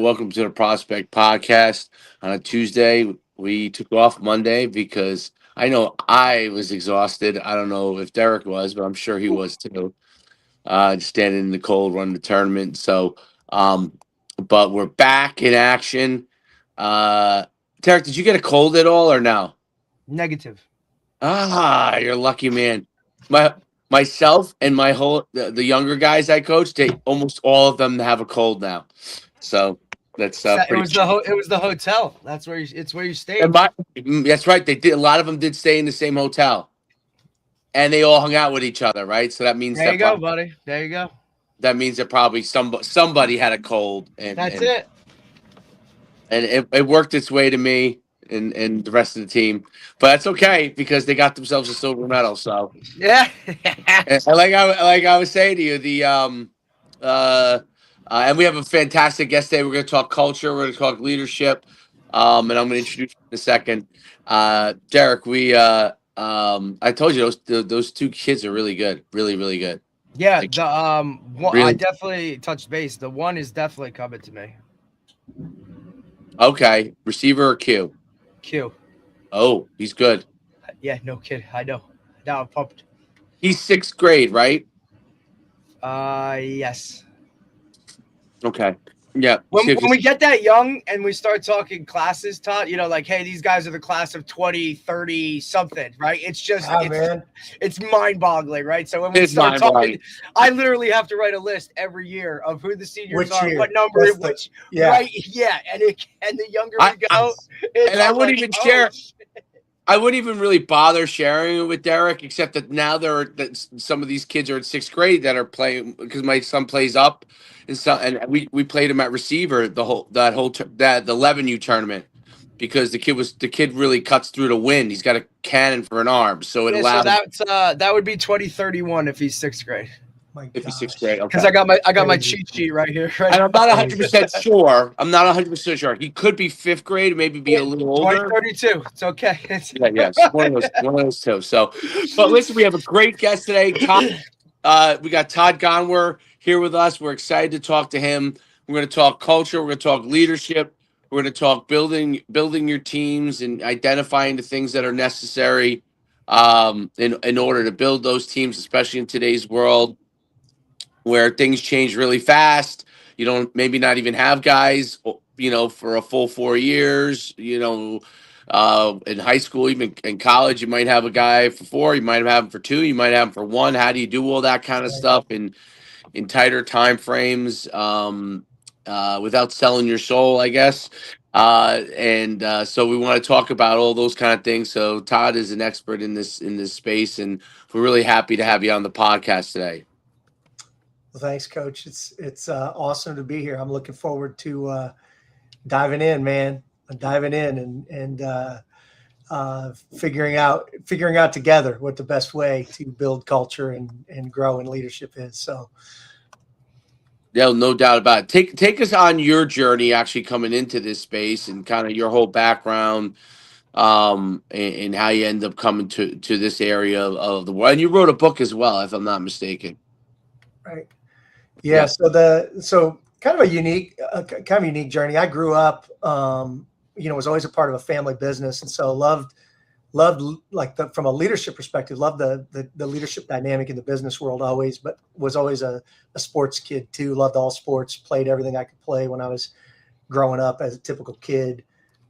Welcome to the Prospect Podcast. On a Tuesday, we took off Monday because I know I was exhausted. I don't know if Derek was, but I'm sure he was too. Just standing in the cold, running the tournament. Um, but we're back in action. Uh, Derek, did you get a cold at all or no? Negative. Ah, you're a lucky man. My myself and the younger guys I coach, they almost all of them have a cold now. So that's It pretty. was the hotel. That's where it's where you And stayed. that's right. They did. A lot of them did stay in the same hotel, and they all hung out with each other, right? So that means There you go, buddy. There you go. probably somebody had a cold, That's it. and it worked its way to me and the rest of the team. But that's okay because they got themselves a silver medal. So Yeah. and like I was saying to you, uh, and we have a fantastic guest today. We're going to talk culture. We're going to talk leadership. And I'm going to introduce you in a second. Derek, I told you those two kids are really good, really, really good. Yeah. Like, I really, definitely touched base. The one is definitely coming to me. okay. Receiver or Q? Q. Oh, he's good. Yeah. No kid. I know. Now I'm pumped. He's sixth grade, right? Yes. Okay. Yeah. When we get that young and we start talking classes, Todd, like, hey, these guys are the class of 20, 30 something, right? It's just, it's mind boggling, right? So when we start talking, I literally have to write a list every year of who the seniors are, what number, right? Yeah. And the younger we go, and I wouldn't even share. I wouldn't even really bother sharing it with Derek, except that now some of these kids are in sixth grade that are playing because my son plays up, and we played him at receiver the 11U tournament because the kid really cuts through the wind. He's got a cannon for an arm, so it allows. So that would be 2031 if he's sixth grade. If he's sixth grade, because I got my cheat sheet right here. Right, and I'm not 100% sure. I'm not 100% sure. He could be fifth grade, maybe be a little older. 2032. It's okay. Yes, one of those two. So, but listen, we have a great guest today. We got Todd Gongwer here with us. We're excited to talk to him. We're going to talk culture. We're going to talk leadership. We're going to talk building your teams and identifying the things that are necessary in order to build those teams, especially in today's world, where things change really fast. You don't maybe not even have guys, for a full 4 years, in high school, even in college, you might have a guy for 4, you might have him for 2, you might have him for 1. How do you do all that kind of stuff in tighter time frames, without selling your soul, I guess. So we want to talk about all those kind of things. So Todd is an expert in this space, and we're really happy to have you on the podcast today. Well, thanks, Coach. It's awesome to be here. I'm looking forward to diving in, man. Diving in and figuring out together what the best way to build culture and grow in leadership is. So, yeah, no doubt about it. Take us on your journey actually coming into this space and kind of your whole background, and how you end up coming to this area of the world. And you wrote a book as well, if I'm not mistaken. Right. Yeah. So kind of a unique journey. I grew up, was always a part of a family business, and so loved like from a leadership perspective, loved the leadership dynamic in the business world always, but was always a sports kid too. Loved all sports, played everything I could play when I was growing up as a typical kid.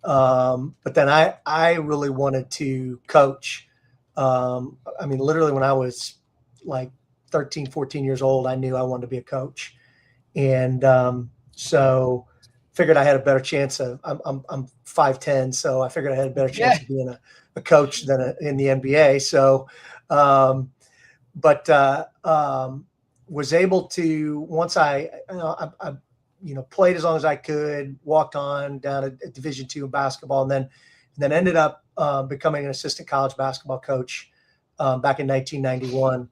But then I really wanted to coach. Literally when I was like 13, 14 years old, I knew I wanted to be a coach. And so figured I had a better chance of, I'm 5'10", so I figured I had a better chance of being a coach than in the NBA. So, was able to, once I played as long as I could, walked on down at Division II in basketball, and then ended up becoming an assistant college basketball coach back in 1991.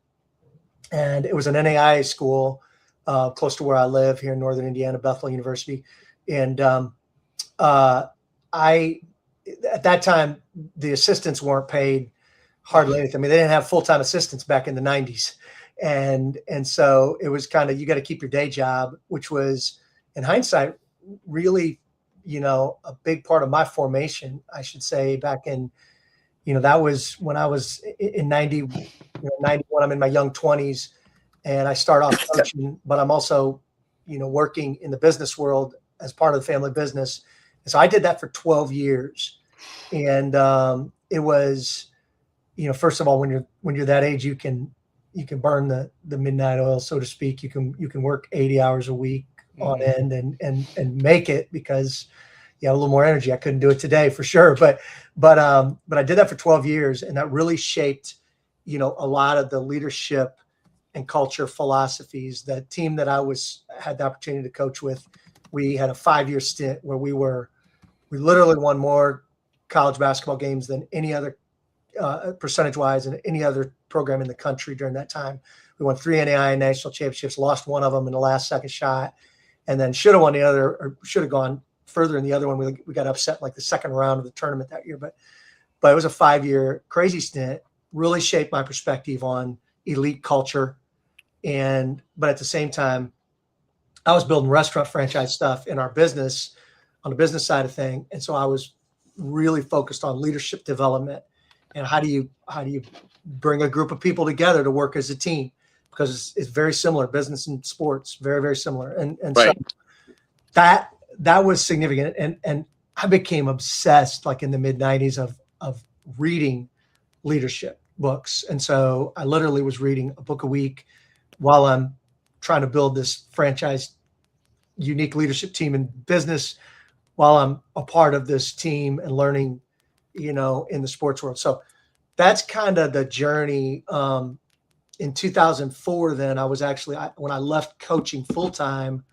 And it was an NAIA school close to where I live here in Northern Indiana, Bethel University. And at that time, the assistants weren't paid hardly anything. I mean, they didn't have full-time assistants back in the 90s. And so it was kind of, you got to keep your day job, which was, in hindsight, really, a big part of my formation, I should say, back in, that was when I was in 91, I'm in my young 20s, and I start off coaching, but I'm also, working in the business world as part of the family business. And so I did that for 12 years. And it was, first of all, when you're that age, you can burn the midnight oil, so to speak. You can work 80 hours a week on end and make it, because you have a little more energy. I couldn't do it today for sure, but I did that for 12 years, and that really shaped, a lot of the leadership and culture philosophies. The team that I had the opportunity to coach with, we had a 5-year stint where we literally won more college basketball games than any other percentage-wise in any other program in the country during that time. We won 3 NAIA national championships, lost one of them in the last second shot, and then should have won the other, or should have gone further in the other one. We got upset like the second round of the tournament that year, but it was a 5-year crazy stint. Really shaped my perspective on elite culture, but at the same time, I was building restaurant franchise stuff in our business, on the business side of thing, and so I was really focused on leadership development and how do you bring a group of people together to work as a team, because it's very similar, business and sports, very, very similar. And right. So that was significant. And I became obsessed, like in the mid 90s, of reading leadership books. And so I literally was reading a book a week while I'm trying to build this franchise unique leadership team in business, while I'm a part of this team and learning, in the sports world. So that's kind of the journey. In 2004, then I was actually, when I left coaching full time,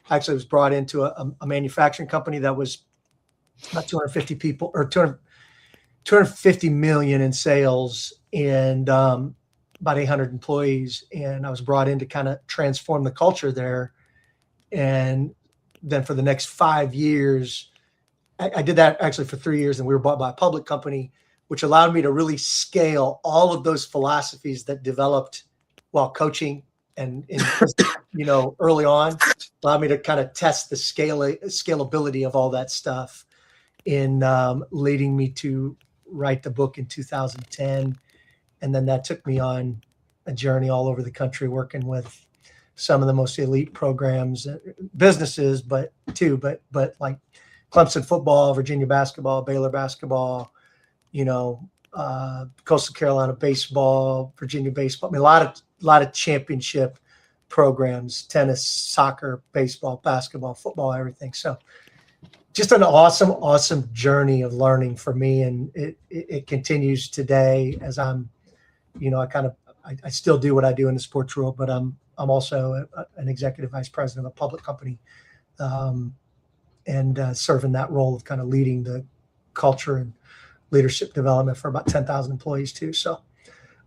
I actually was brought into a manufacturing company that was about 250 people, or 250 million in sales, and about 800 employees. And I was brought in to kind of transform the culture there. And then for the next 5 years, I did that actually for 3 years, and we were bought by a public company, which allowed me to really scale all of those philosophies that developed while coaching and early on, allowed me to kind of test the scalability of all that stuff, in leading me to write the book in 2010. And then that took me on a journey all over the country, working with some of the most elite programs, businesses, but like Clemson football, Virginia basketball, Baylor basketball, Coastal Carolina baseball, Virginia baseball. I mean, a lot of championship programs, tennis, soccer, baseball, basketball, football, everything. So just an awesome journey of learning for me. And it continues today as I'm, I still do what I do in the sports world, but I'm also an executive vice president of a public company, and serving that role of kind of leading the culture and leadership development for about 10,000 employees too. So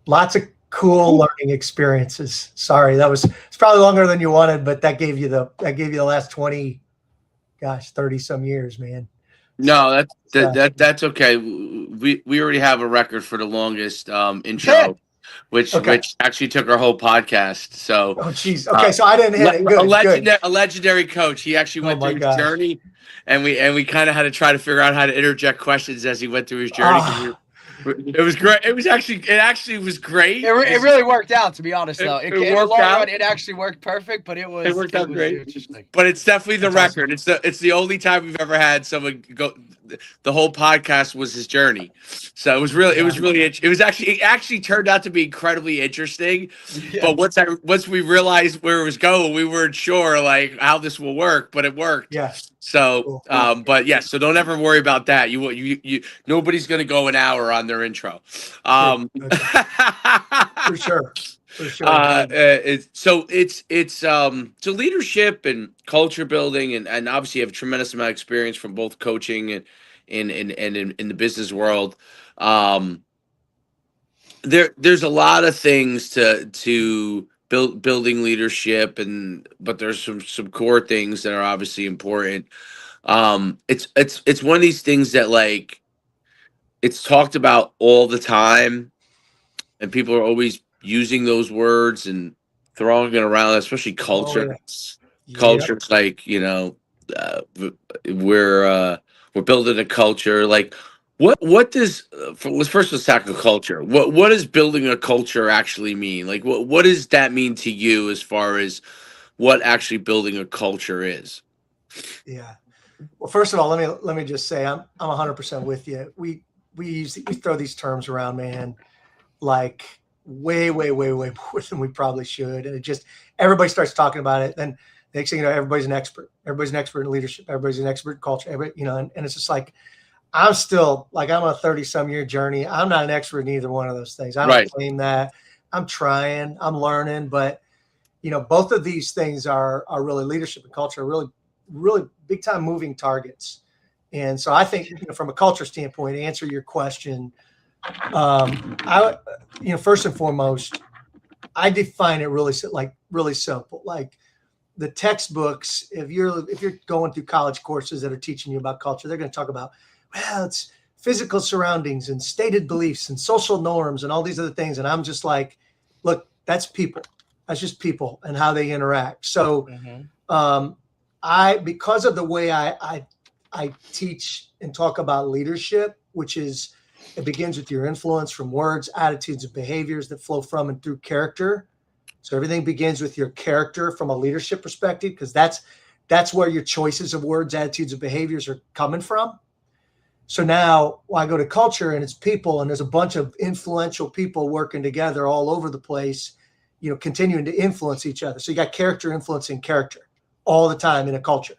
lots of cool learning experiences. Sorry, it's probably longer than you wanted, but that gave you the last 30 some years, man. No, that's okay. We already have a record for the longest intro, which actually took our whole podcast. So, oh geez, okay, so I didn't hit it. Good, a legendary coach. He actually went through his journey, and we kind of had to try to figure out how to interject questions as he went through his journey. It was great. It actually was great. It really worked out, to be honest, though. In the long run, it actually worked perfect, but it worked out great. But it's definitely the record. It's the only time we've ever had someone go. The whole podcast was his journey, so it actually turned out to be incredibly interesting. Yeah. But once we realized where it was going, we weren't sure like how this will work, but it worked. Yeah. So, but yeah, so don't ever worry about that. You nobody's gonna go an hour on their intro. For sure. So leadership and culture building, and obviously you have a tremendous amount of experience from both coaching and in the business world. There's a lot of things to building leadership, but there's some core things that are obviously important. It's one of these things that like it's talked about all the time, and people are always using those words and throwing it around, especially culture. Culture's like, we're building a culture. Like, what does let's first let's tackle culture. What does building a culture actually mean? Like, what does that mean to you as far as what actually building a culture is? Yeah. Well, first of all, let me just say I'm 100% with you. We throw these terms around, man, like way more than we probably should, and it just everybody starts talking about it. Then next thing you know, everybody's an expert. Everybody's an expert in leadership. Everybody's an expert in culture. And it's just like I'm still like I'm on a 30-some-year journey. I'm not an expert in either one of those things. I don't claim that. I'm trying. I'm learning, but both of these things are really leadership and culture, really big time moving targets. And so I think from a culture standpoint, to answer your question, first and foremost, I define it really simple. Like the textbooks, if you're going through college courses that are teaching you about culture, they're going to talk about, well, it's physical surroundings and stated beliefs and social norms and all these other things. And I'm just like, look, that's people. That's just people and how they interact. So because of the way I teach and talk about leadership, which is it begins with your influence from words, attitudes, and behaviors that flow from and through character. So everything begins with your character from a leadership perspective, because that's where your choices of words, attitudes, and behaviors are coming from. So now I go to culture and it's people, and there's a bunch of influential people working together all over the place, continuing to influence each other. So you got character influencing character all the time in a culture.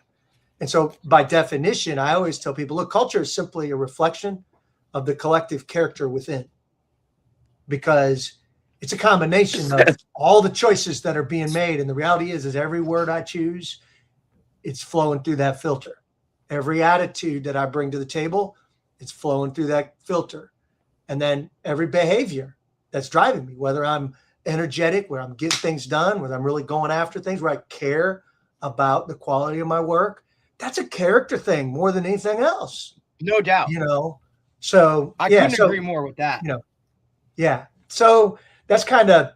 And so by definition, I always tell people, look, culture is simply a reflection of the collective character within, because it's a combination of all the choices that are being made. And the reality is every word I choose, it's flowing through that filter. Every attitude that I bring to the table, it's flowing through that filter. And then every behavior that's driving me, whether I'm energetic, where I'm getting things done, whether I'm really going after things, where I care about the quality of my work, that's a character thing more than anything else. No doubt. So I couldn't agree more with that. Yeah. So that's kind of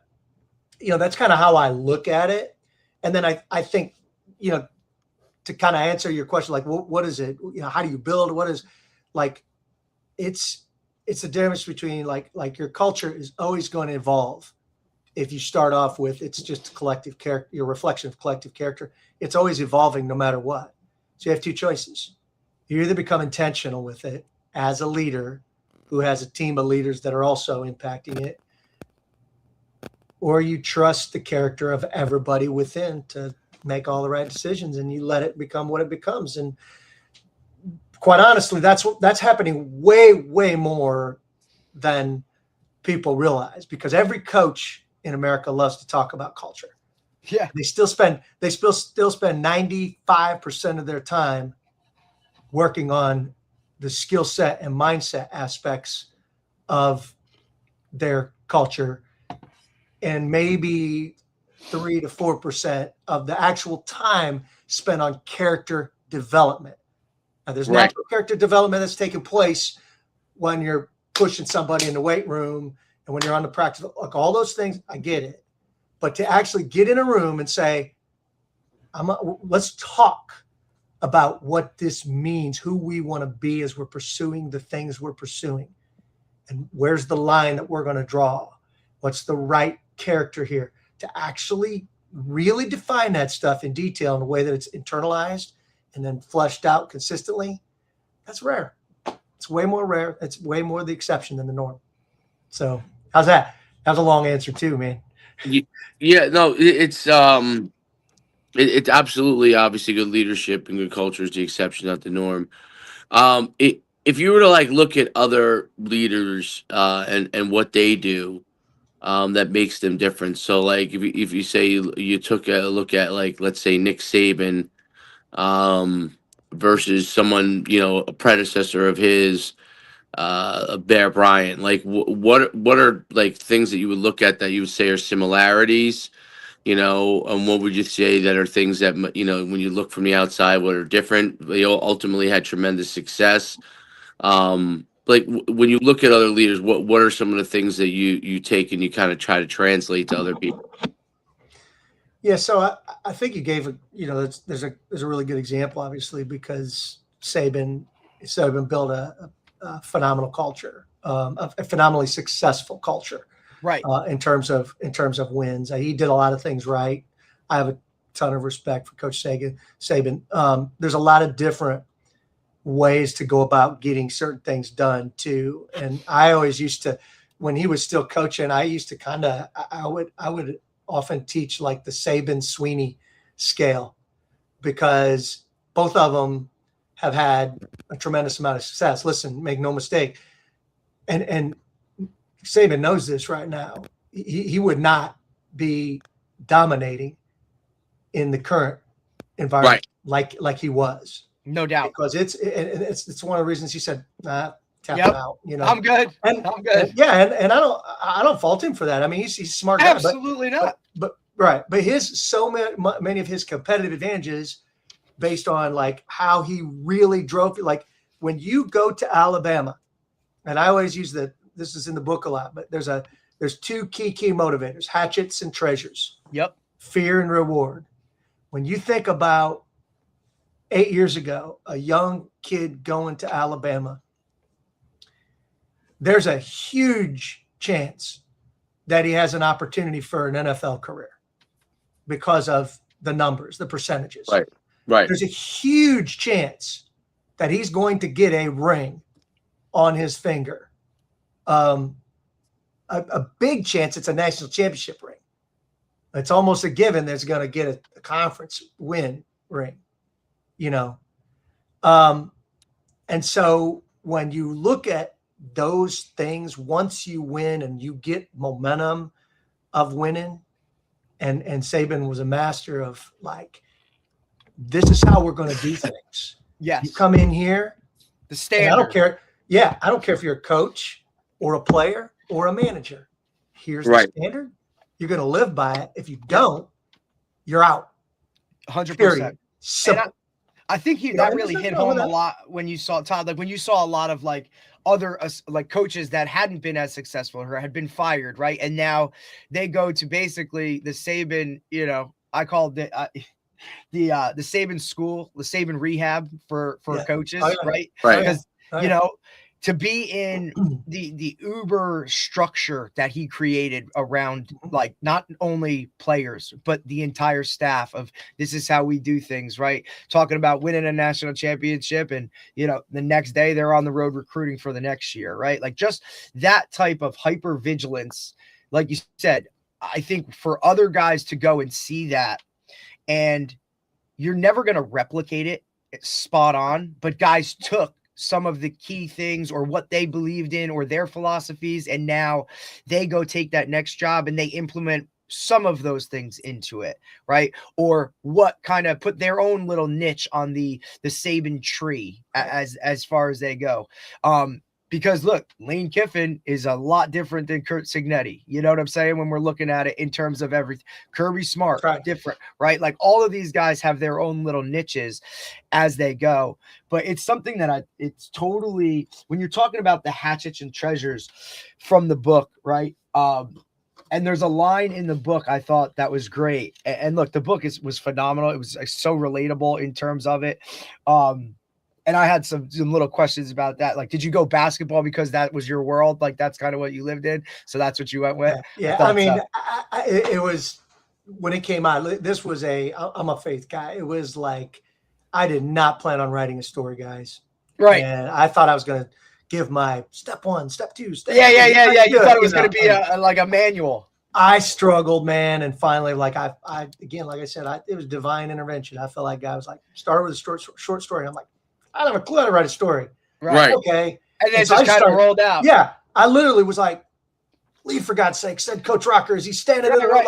how I look at it. And then I think, to kind of answer your question, like, what is it? How do you build? What is like, it's the difference between like your culture is always going to evolve. If you start off with, it's just collective character, your reflection of collective character, it's always evolving no matter what. So you have two choices. You either become intentional with it as a leader who has a team of leaders that are also impacting it, or you trust the character of everybody within to make all the right decisions, and you let it become what it becomes. And quite honestly, that's happening way more than people realize, because every coach in America loves to talk about culture. Yeah. They still spend 95% of their time working on the skill set and mindset aspects of their culture, and maybe 3 to 4% of the actual time spent on character development. Now, there's natural character development that's taking place when you're pushing somebody in the weight room and when you're on the practice, like all those things, I get it. But to actually get in a room and say, let's talk about what this means, who we want to be as we're pursuing the things we're pursuing, and where's the line that we're going to draw, what's the right character here, to actually really define that stuff in detail in a way that it's internalized and then fleshed out consistently. That's rare. It's way more rare. It's way more the exception than the norm. So how's that? That was a long answer too, man. Yeah, no, it's absolutely, obviously, good leadership and good culture is the exception, not the norm. If you were to like look at other leaders and what they do, that makes them different. So like if you say you took a look at, like, let's say Nick Saban versus someone, a predecessor of his, Bear Bryant, like what are like things that you would look at that you would say are similarities, and what would you say that are things that, when you look from the outside, what are different? They all ultimately had tremendous success. Like when you look at other leaders, what are some of the things that you take and you kind of try to translate to other people? Yeah, so I think you gave there's a really good example, obviously, because Saban built a phenomenal culture, a phenomenally successful culture, right? In terms of wins. He did a lot of things right. I have a ton of respect for Coach Saban. There's a lot of different ways to go about getting certain things done too, and I always used to, when he was still coaching, I used to I would often teach like the Saban Sweeney scale, because both of them have had a tremendous amount of success. Listen, make no mistake, and Saban knows this right now. He would not be dominating in the current environment like he was. No doubt. Because it's one of the reasons he said, nah, tap him out. I'm good. I'm good. And I don't fault him for that. I mean, he's a smart guy. Absolutely not. But his many of his competitive advantages based on like how he really drove. Like when you go to Alabama, and I always use this is in the book a lot, but there's two key motivators: hatchets and treasures. Yep. Fear and reward. When you think about 8 years ago, a young kid going to Alabama, there's a huge chance that he has an opportunity for an NFL career because of the numbers, the percentages. Right. There's a huge chance that he's going to get a ring on his finger. A big chance it's a national championship ring. It's almost a given that's going to get a conference win ring. And so when you look at those things, once you win and you get momentum of winning, and Saban was a master of like, this is how we're going to do things. Yes. You come in here, the standard. I don't care. Yeah. I don't care if you're a coach or a player or a manager. Here's the standard. You're going to live by it. If you don't, you're out. 100%. Simple. I think that really hit home a lot when you saw Todd, like when you saw a lot of like other like coaches that hadn't been as successful or had been fired, right? And now they go to basically the Saban, I called it the Saban school, the Saban rehab for coaches, right? Because to be in the uber structure that he created around like not only players, but the entire staff of this is how we do things, right? Talking about winning a national championship and, the next day they're on the road recruiting for the next year, right? Like just that type of hyper vigilance, like you said, I think for other guys to go and see that, and you're never going to replicate it. It's spot on, but guys took some of the key things or what they believed in or their philosophies, and now they go take that next job and they implement some of those things into it, right? Or what kind of put their own little niche on the Saban tree as far as they go. Because look, Lane Kiffin is a lot different than Kurt Signetti. You know what I'm saying? When we're looking at it in terms of everything, Kirby Smart, different, right? Like all of these guys have their own little niches as they go. But it's something that it's totally, when you're talking about the hatchets and treasures from the book, right? And there's a line in the book I thought that was great. And look, the book was phenomenal. It was so relatable in terms of it. And I had some little questions about that. Like, did you go basketball because that was your world? Like, that's kind of what you lived in. So that's what you went with. Yeah. I mean, it was when it came out, I'm a faith guy. It was like, I did not plan on writing a story, guys. Right. And I thought I was going to give my step 1, step 2, step 3. Yeah. You thought it was going to be like a manual. I struggled, man. And finally, like I again, like I said, it was divine intervention. I felt like I was like, started with a short story. And I'm like, I don't have a clue how to write a story. Right. Okay. And then so just kind of rolled out. Yeah. I literally was like, leave for God's sake, said Coach Rocker. Is he standing in the room?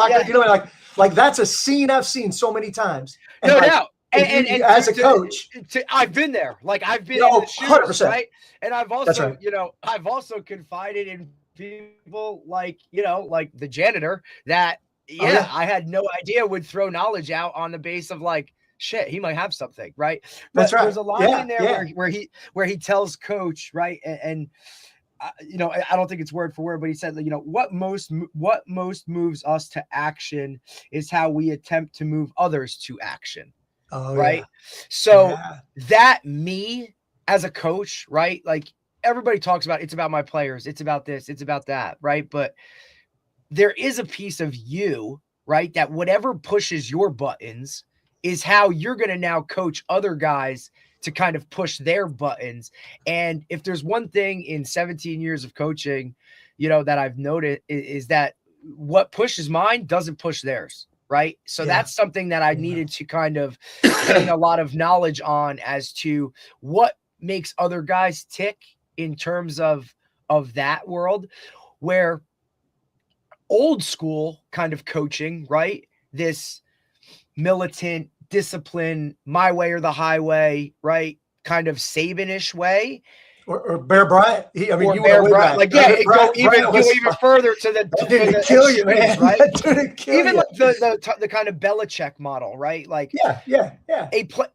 Like that's a scene I've seen so many times. And no doubt. And as a coach, I've been there. Like I've been in the shoes, 100%. right? And I've also, I've also confided in people like, like the janitor that, I had no idea would throw knowledge out on the base of like, shit, he might have something, right? But that's right. There's a line in there where he tells Coach, right, and I don't think it's word for word, but he said, what most moves us to action is how we attempt to move others to action. Oh, right. Yeah. So that me as a coach, right? Like everybody talks about, it's about my players. It's about this, it's about that. Right. But there is a piece of you, right? That whatever pushes your buttons is how you're going to now coach other guys to kind of push their buttons. And if there's one thing in 17 years of coaching, that I've noted is that what pushes mine doesn't push theirs. Right. So that's something that I needed to kind of gain a lot of knowledge on as to what makes other guys tick in terms of that world, where old school kind of coaching, right? This militant discipline, my way or the highway, right? Kind of Saban-ish way. Or Bear Bryant. You went way back. Like, go even further to the kill you, man. Right? Even like the kind of Belichick model, right? Like, yeah.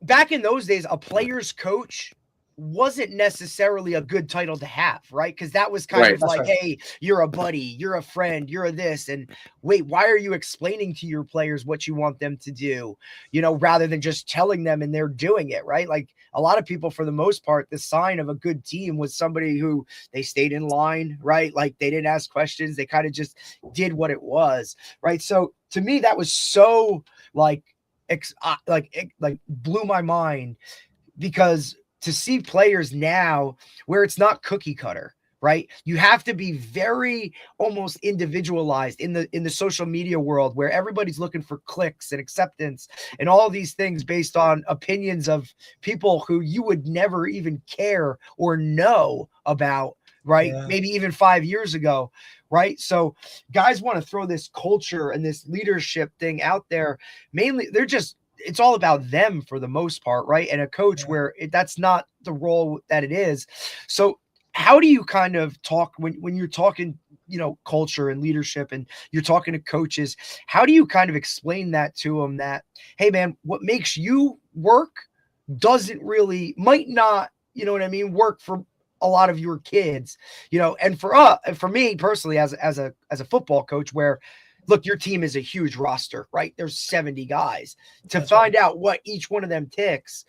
Back in those days, a player's coach wasn't necessarily a good title to have, right? Because that was kind of like, hey, you're a buddy, you're a friend, you're a this, and wait, why are you explaining to your players what you want them to do, rather than just telling them and they're doing it, right? Like a lot of people, for the most part, the sign of a good team was somebody who they stayed in line, right? Like they didn't ask questions, they kind of just did what it was, right? So to me, that was so like blew my mind, because to see players now where it's not cookie cutter, right? You have to be very almost individualized in the social media world, where everybody's looking for clicks and acceptance and all these things based on opinions of people who you would never even care or know about, right? Yeah. Maybe even 5 years ago, right? So guys want to throw this culture and this leadership thing out there. Mainly, it's all about them for the most part, right? And a coach where that's not the role that it is. So how do you kind of talk when you're talking, culture and leadership, and you're talking to coaches, how do you kind of explain that to them that, hey man, what makes you work might not, work for a lot of your kids, and for me personally, as a football coach, where look, your team is a huge roster, right? There's 70 guys. To find out what each one of them ticks,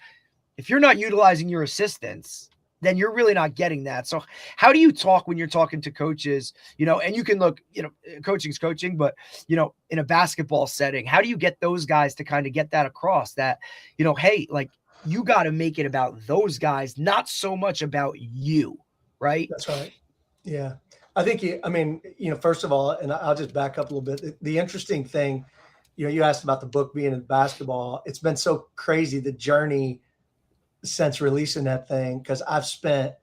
if you're not utilizing your assistants, then you're really not getting that. So how do you talk when you're talking to coaches, and you can look, coaching's coaching, but, in a basketball setting, how do you get those guys to kind of get that across that, hey, like you got to make it about those guys, not so much about you, right? That's right. Yeah. I think first of all, and I'll just back up a little bit. The interesting thing, you asked about the book being in basketball. It's been so crazy, the journey since releasing that thing, because I spent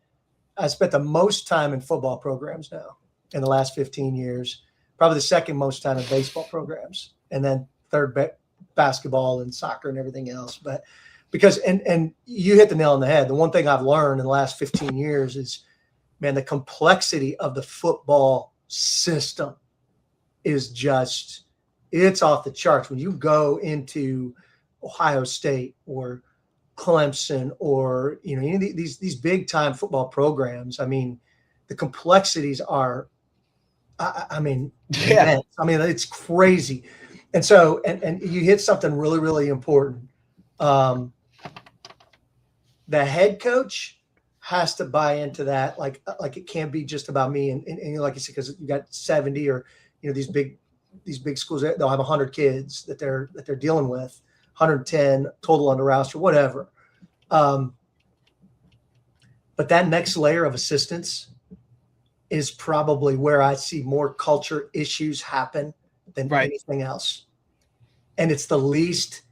the most time in football programs now in the last 15 years, probably the second most time in baseball programs, and then third basketball and soccer and everything else. But because, and you hit the nail on the head. The one thing I've learned in the last 15 years is, man, the complexity of the football system is it's off the charts. When you go into Ohio State or Clemson or, these big time football programs, the complexities are, immense. It's crazy. And so, and you hit something really, really important. The head coach has to buy into that. Like it can't be just about me. And like you said, because you got 70 or, these big schools, they'll have 100 kids that they're dealing with, 110 total on the roster, whatever. But that next layer of assistance is probably where I see more culture issues happen than anything else. And it's the least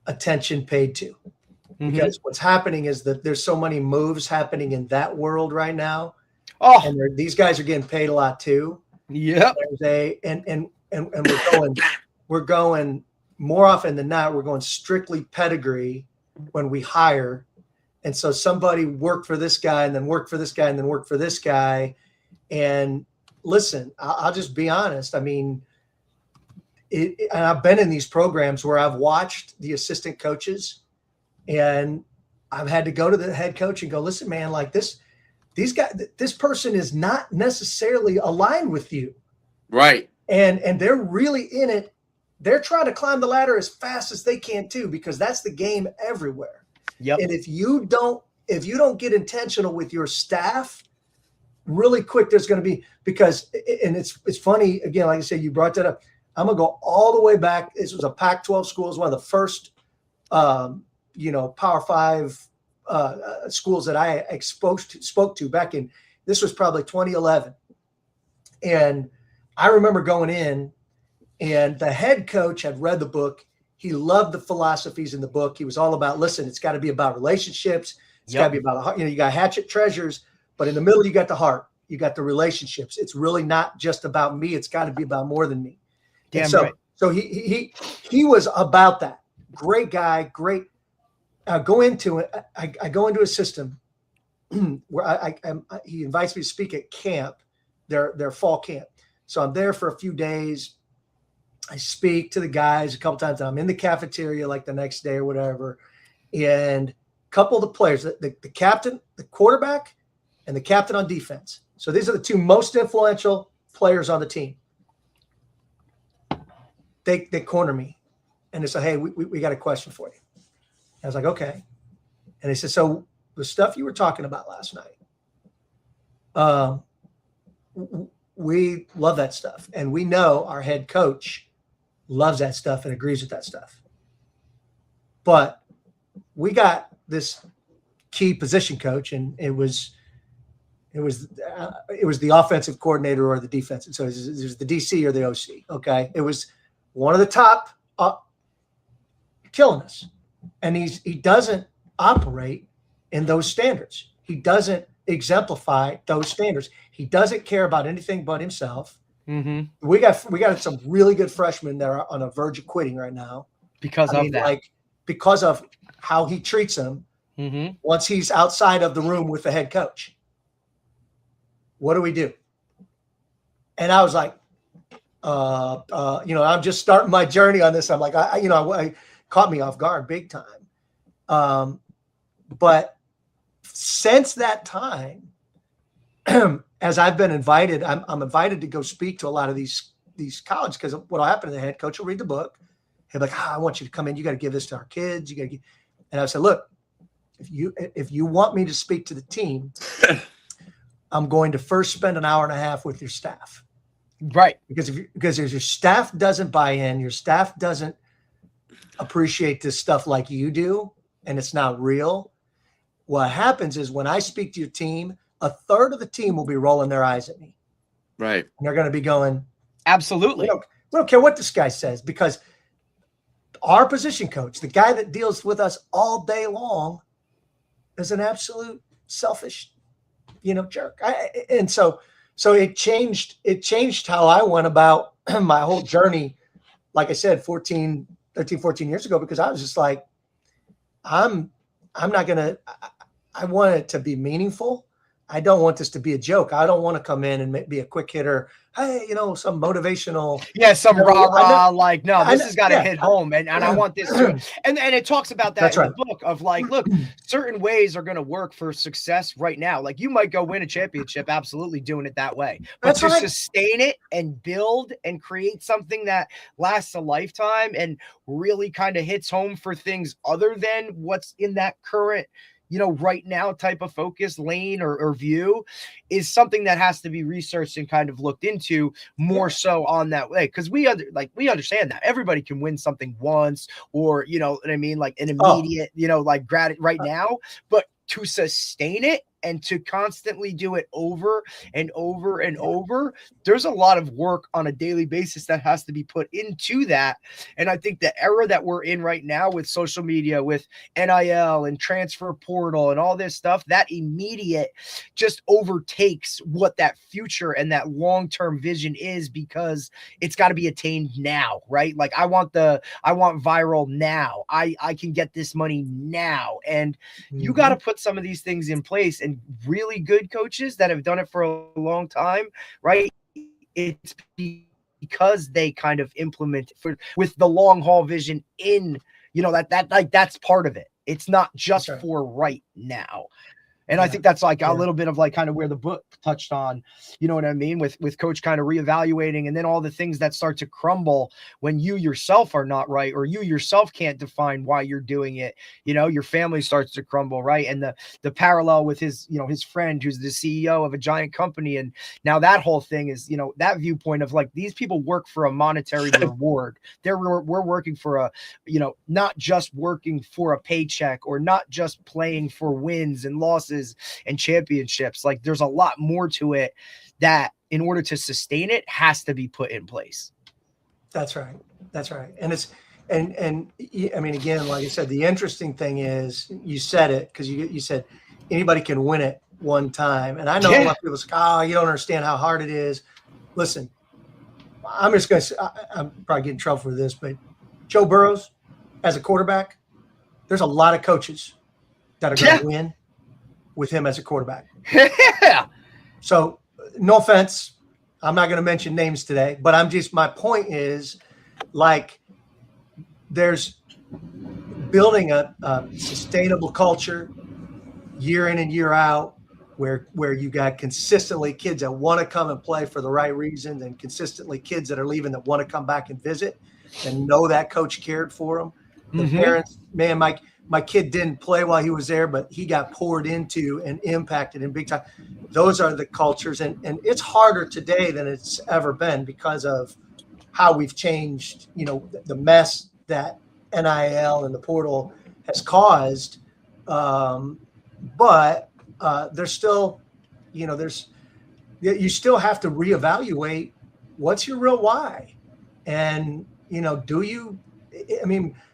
attention paid to. Because what's happening is that there's so many moves happening in that world right now. Oh, and these guys are getting paid a lot too. Yeah. And we're going more often than not, we're going strictly pedigree when we hire. And so somebody worked for this guy and then worked for this guy and then worked for this guy. And listen, I'll just be honest. And I've been in these programs where I've watched the assistant coaches, and I've had to go to the head coach and go, listen, man, like this this person is not necessarily aligned with you. Right. And they're really in it. They're trying to climb the ladder as fast as they can too, because that's the game everywhere. Yep. And if you don't get intentional with your staff really quick, there's going to be, because, and it's funny, again, like I said, you brought that up. I'm going to go all the way back. This was a Pac-12 school. It was one of the first, Power 5 schools that I spoke to back in, this was probably 2011. And I remember going in, and the head coach had read the book. He loved the philosophies in the book. He was all about, listen, it's got to be about relationships. It's got to be about, you got hatchet treasures, but in the middle, you got the heart. You got the relationships. It's really not just about me. It's got to be about more than me. Damn so, right. So he was about that. Great guy. Great. Go into it. I go into a system where he invites me to speak at camp, their fall camp. So I'm there for a few days. I speak to the guys a couple times. I'm in the cafeteria like the next day or whatever. And a couple of the players, the captain, the quarterback, and the captain on defense. So these are the two most influential players on the team. They corner me. And they say, hey, we got a question for you. I was like, okay. And they said, so the stuff you were talking about last night, we love that stuff. And we know our head coach loves that stuff and agrees with that stuff. But we got this key position coach, and it was the offensive coordinator or the defensive. So it was the DC or the OC. Okay. It was one of the top killing us. And he doesn't operate in those standards. He doesn't exemplify those standards. He doesn't care about anything but himself. Mm-hmm. We got some really good freshmen that are on the verge of quitting right now because of how he treats them. Mm-hmm. Once he's outside of the room with the head coach. What do we do? And I was like, I'm just starting my journey on this. I'm like, I caught me off guard big time. But since that time, as I've been invited, I'm invited to go speak to a lot of these colleges, because what'll happen, the head coach will read the book. He'll be like, I want you to come in. You got to give this to our kids. And I said, look, if you want me to speak to the team, I'm going to first spend an hour and a half with your staff. Right. Because if your staff doesn't buy in, your staff doesn't appreciate this stuff like you do, and it's not real, what happens is when I speak to your team, a third of the team will be rolling their eyes at me. Right. And they're going to be going, absolutely. We don't care what this guy says, because our position coach, the guy that deals with us all day long, is an absolute selfish, jerk. So it changed how I went about my whole journey. Like I said, 13, 14 years ago, because I was just like, I'm not going to, I want it to be meaningful. I don't want this to be a joke. I don't want to come in and be a quick hitter. Hey, some motivational. Yeah, some rah-rah, this has got to hit home. And I want this to, and it talks about that in the book of like, look, certain ways are going to work for success right now. Like you might go win a championship, absolutely doing it that way. But to sustain it and build and create something that lasts a lifetime and really kind of hits home for things other than what's in that current, right now type of focus lane or view is something that has to be researched and kind of looked into more so on that way. Cause we understand that everybody can win something once, or, what I mean? Like an immediate, right now, but to sustain it and to constantly do it over and over and over, there's a lot of work on a daily basis that has to be put into that. And I think the era that we're in right now with social media, with NIL and transfer portal and all this stuff, that immediate just overtakes what that future and that long-term vision is, because it's got to be attained now, right? Like I want viral now. I can get this money now. And you got to put some of these things in place. And really good coaches that have done it for a long time, right? It's because they kind of implement with the long haul vision in, that's part of it. It's not just for right now. And I think that's like a little bit of like kind of where the book touched on, you know what I mean? With coach kind of reevaluating, and then all the things that start to crumble when you yourself are not right, or you yourself can't define why you're doing it. You know, your family starts to crumble, right? And the parallel with his, you know, his friend who's the CEO of a giant company. And now that whole thing is, you know, that viewpoint of like, these people work for a monetary reward. We're working for a, you know, not just working for a paycheck, or not just playing for wins and losses and championships. Like, there's a lot more to it that in order to sustain it has to be put in place. That's right. And it's, and I mean, again, like I said, the interesting thing is you said it, because you said anybody can win it one time. And I know a lot of people say, oh, you don't understand how hard it is. Listen, I'm just going to say, I'm probably getting in trouble for this, but Joe Burrows as a quarterback, there's a lot of coaches that are going to win with him as a quarterback. So no offense, I'm not going to mention names today, but my point is, like, there's building a sustainable culture year in and year out, where you got consistently kids that want to come and play for the right reasons, and consistently kids that are leaving that want to come back and visit and know that coach cared for them. The parents, man, my kid didn't play while he was there, but he got poured into and impacted in big time. Those are the cultures. And it's harder today than it's ever been because of how we've changed, you know, the mess that NIL and the portal has caused. But there's still, you know, you still have to reevaluate what's your real why. And, you know,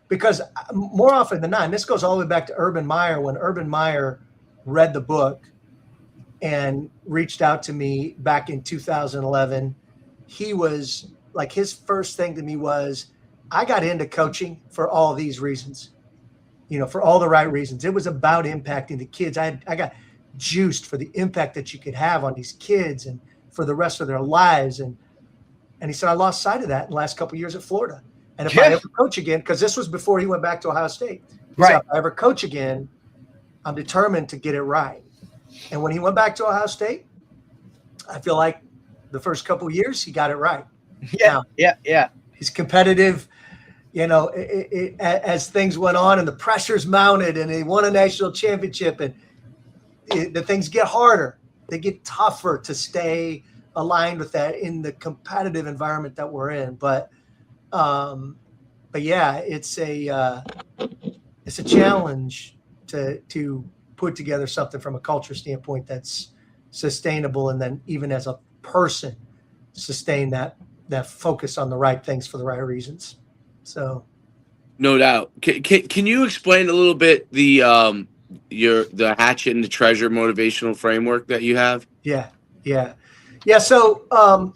because more often than not, and this goes all the way back to Urban Meyer, when Urban Meyer read the book and reached out to me back in 2011, he was like, his first thing to me was, I got into coaching for all these reasons, you know, for all the right reasons. It was about impacting the kids. I got juiced for the impact that you could have on these kids and for the rest of their lives. And he said, I lost sight of that in the last couple of years at Florida. And if I ever coach again, because this was before he went back to Ohio State, he said, if I ever coach again, I'm determined to get it right. And when he went back to Ohio State, I feel like the first couple of years he got it right. He's competitive. You know, as things went on and the pressures mounted and he won a national championship, and the things get harder. They get tougher to stay aligned with that in the competitive environment that we're in. But yeah, it's a challenge to put together something from a culture standpoint that's sustainable, and then even as a person, sustain that focus on the right things for the right reasons. So, no doubt. Can you explain a little bit the hatchet and the treasure motivational framework that you have? Yeah. So, I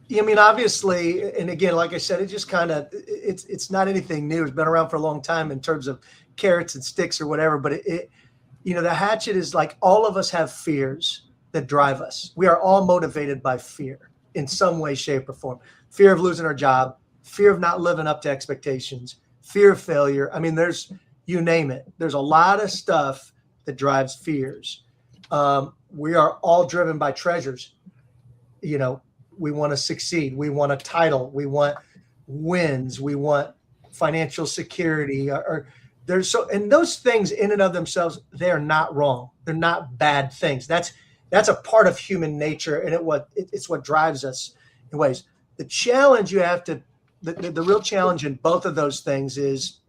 mean, obviously, and again, like I said, it just kind of, it's not anything new. It's been around for a long time in terms of carrots and sticks or whatever. But it you know, the hatchet is like, all of us have fears that drive us. We are all motivated by fear in some way, shape, or form. Fear of losing our job, fear of not living up to expectations, fear of failure. I mean, you name it. There's a lot of stuff that drives fears. We are all driven by treasures. You know, we want to succeed. We want a title. We want wins. We want financial security. And those things in and of themselves, they're not wrong. They're not bad things. That's a part of human nature, and it's what drives us in ways. The challenge the real challenge in both of those things is,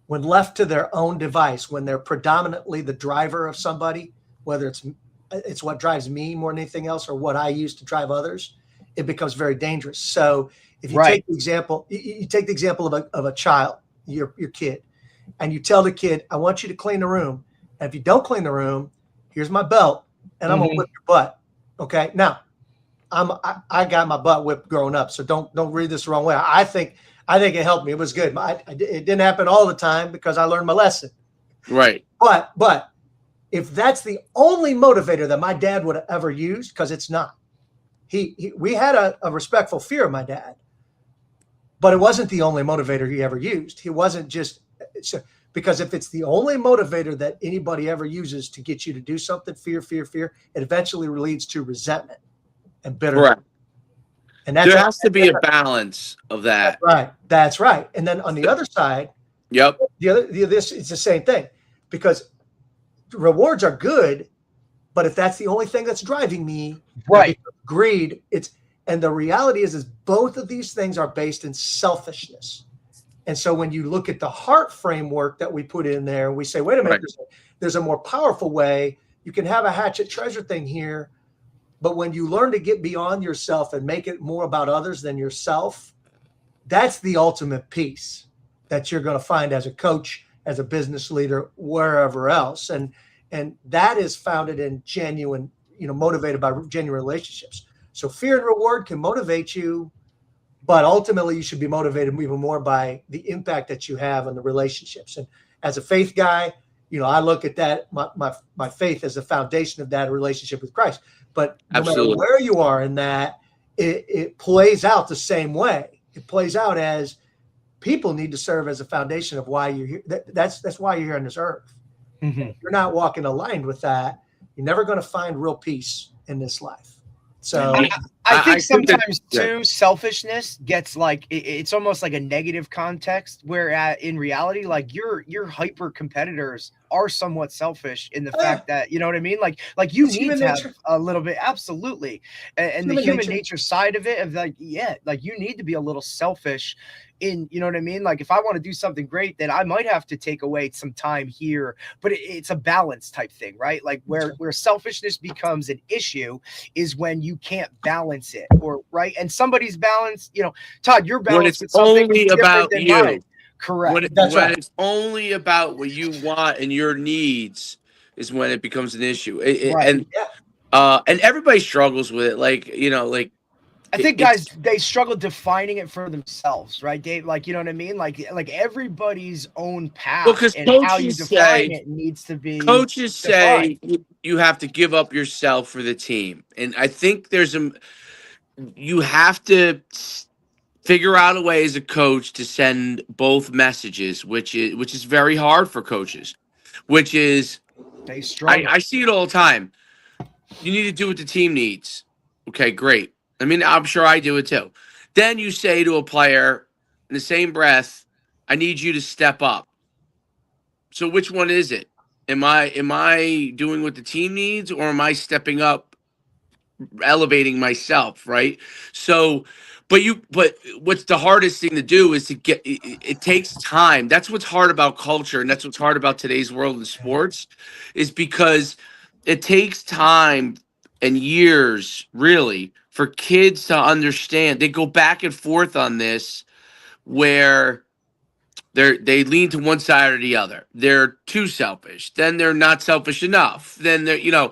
when left to their own device, when they're predominantly the driver of somebody, whether it's what drives me more than anything else, or what I use to drive others, it becomes very dangerous. So if you take the example, of a child, your kid, and you tell the kid, I want you to clean the room. And if you don't clean the room, here's my belt and I'm going to whip your butt. Okay. Now I got my butt whipped growing up. So don't read this the wrong way. I think it helped me. It was good. It didn't happen all the time because I learned my lesson. Right. But if that's the only motivator that my dad would have ever used, because it's not, we had a respectful fear of my dad, but it wasn't the only motivator he ever used. He wasn't just Because if it's the only motivator that anybody ever uses to get you to do something, fear, it eventually leads to resentment and bitterness. Correct. And there has to be a balance of that. That's right. And then on the other side, this is the same thing, because rewards are good, but if that's the only thing that's driving me, greed, and the reality is both of these things are based in selfishness. And so when you look at the heart framework that we put in there, we say, wait a minute, there's a more powerful way. You can have a hatchet treasure thing here, but when you learn to get beyond yourself and make it more about others than yourself, that's the ultimate peace that you're going to find as a coach, as a business leader, wherever else. And that is founded in genuine, motivated by genuine relationships. So fear and reward can motivate you, but ultimately you should be motivated even more by the impact that you have on the relationships. And as a faith guy, I look at that, my faith as the foundation of that relationship with Christ. But no matter where you are in that, it plays out the same way. It plays out as people need to serve as a foundation of why you're here. That's why you're here on this earth. Mm-hmm. If you're not walking aligned with that, you're never going to find real peace in this life. So I think sometimes too, selfishness gets it's almost like a negative context, where in reality, like your hyper competitors are somewhat selfish in the fact that, you know what I mean? Like you need to have a little bit, absolutely. And the human nature side of it, of you need to be a little selfish in, you know what I mean? Like if I want to do something great, then I might have to take away some time here, but it's a balance type thing, right? Like where selfishness becomes an issue is when you can't balance it, or right. And somebody's balance, Todd, your balance is only about you. Mine. Correct. When it's only about what you want and your needs is when it becomes an issue. And everybody struggles with it. I think guys, they struggle defining it for themselves, right, Dave? Like, you know what I mean? Like everybody's own path and how you define it needs to be. Coaches say you have to give up yourself for the team, and I think you have to figure out a way as a coach to send both messages, which is very hard for coaches. Which is, I see it all the time. You need to do what the team needs. Okay, great. I mean, I'm sure I do it too. Then you say to a player in the same breath, I need you to step up. So which one is it? Am I doing what the team needs, or am I stepping up, elevating myself, right? So, but what's the hardest thing to do is to get, it takes time. That's what's hard about culture, and that's what's hard about today's world in sports, is because it takes time and years, really, for kids to understand. They go back and forth on this, where they lean to one side or the other. They're too selfish. Then they're not selfish enough. Then they're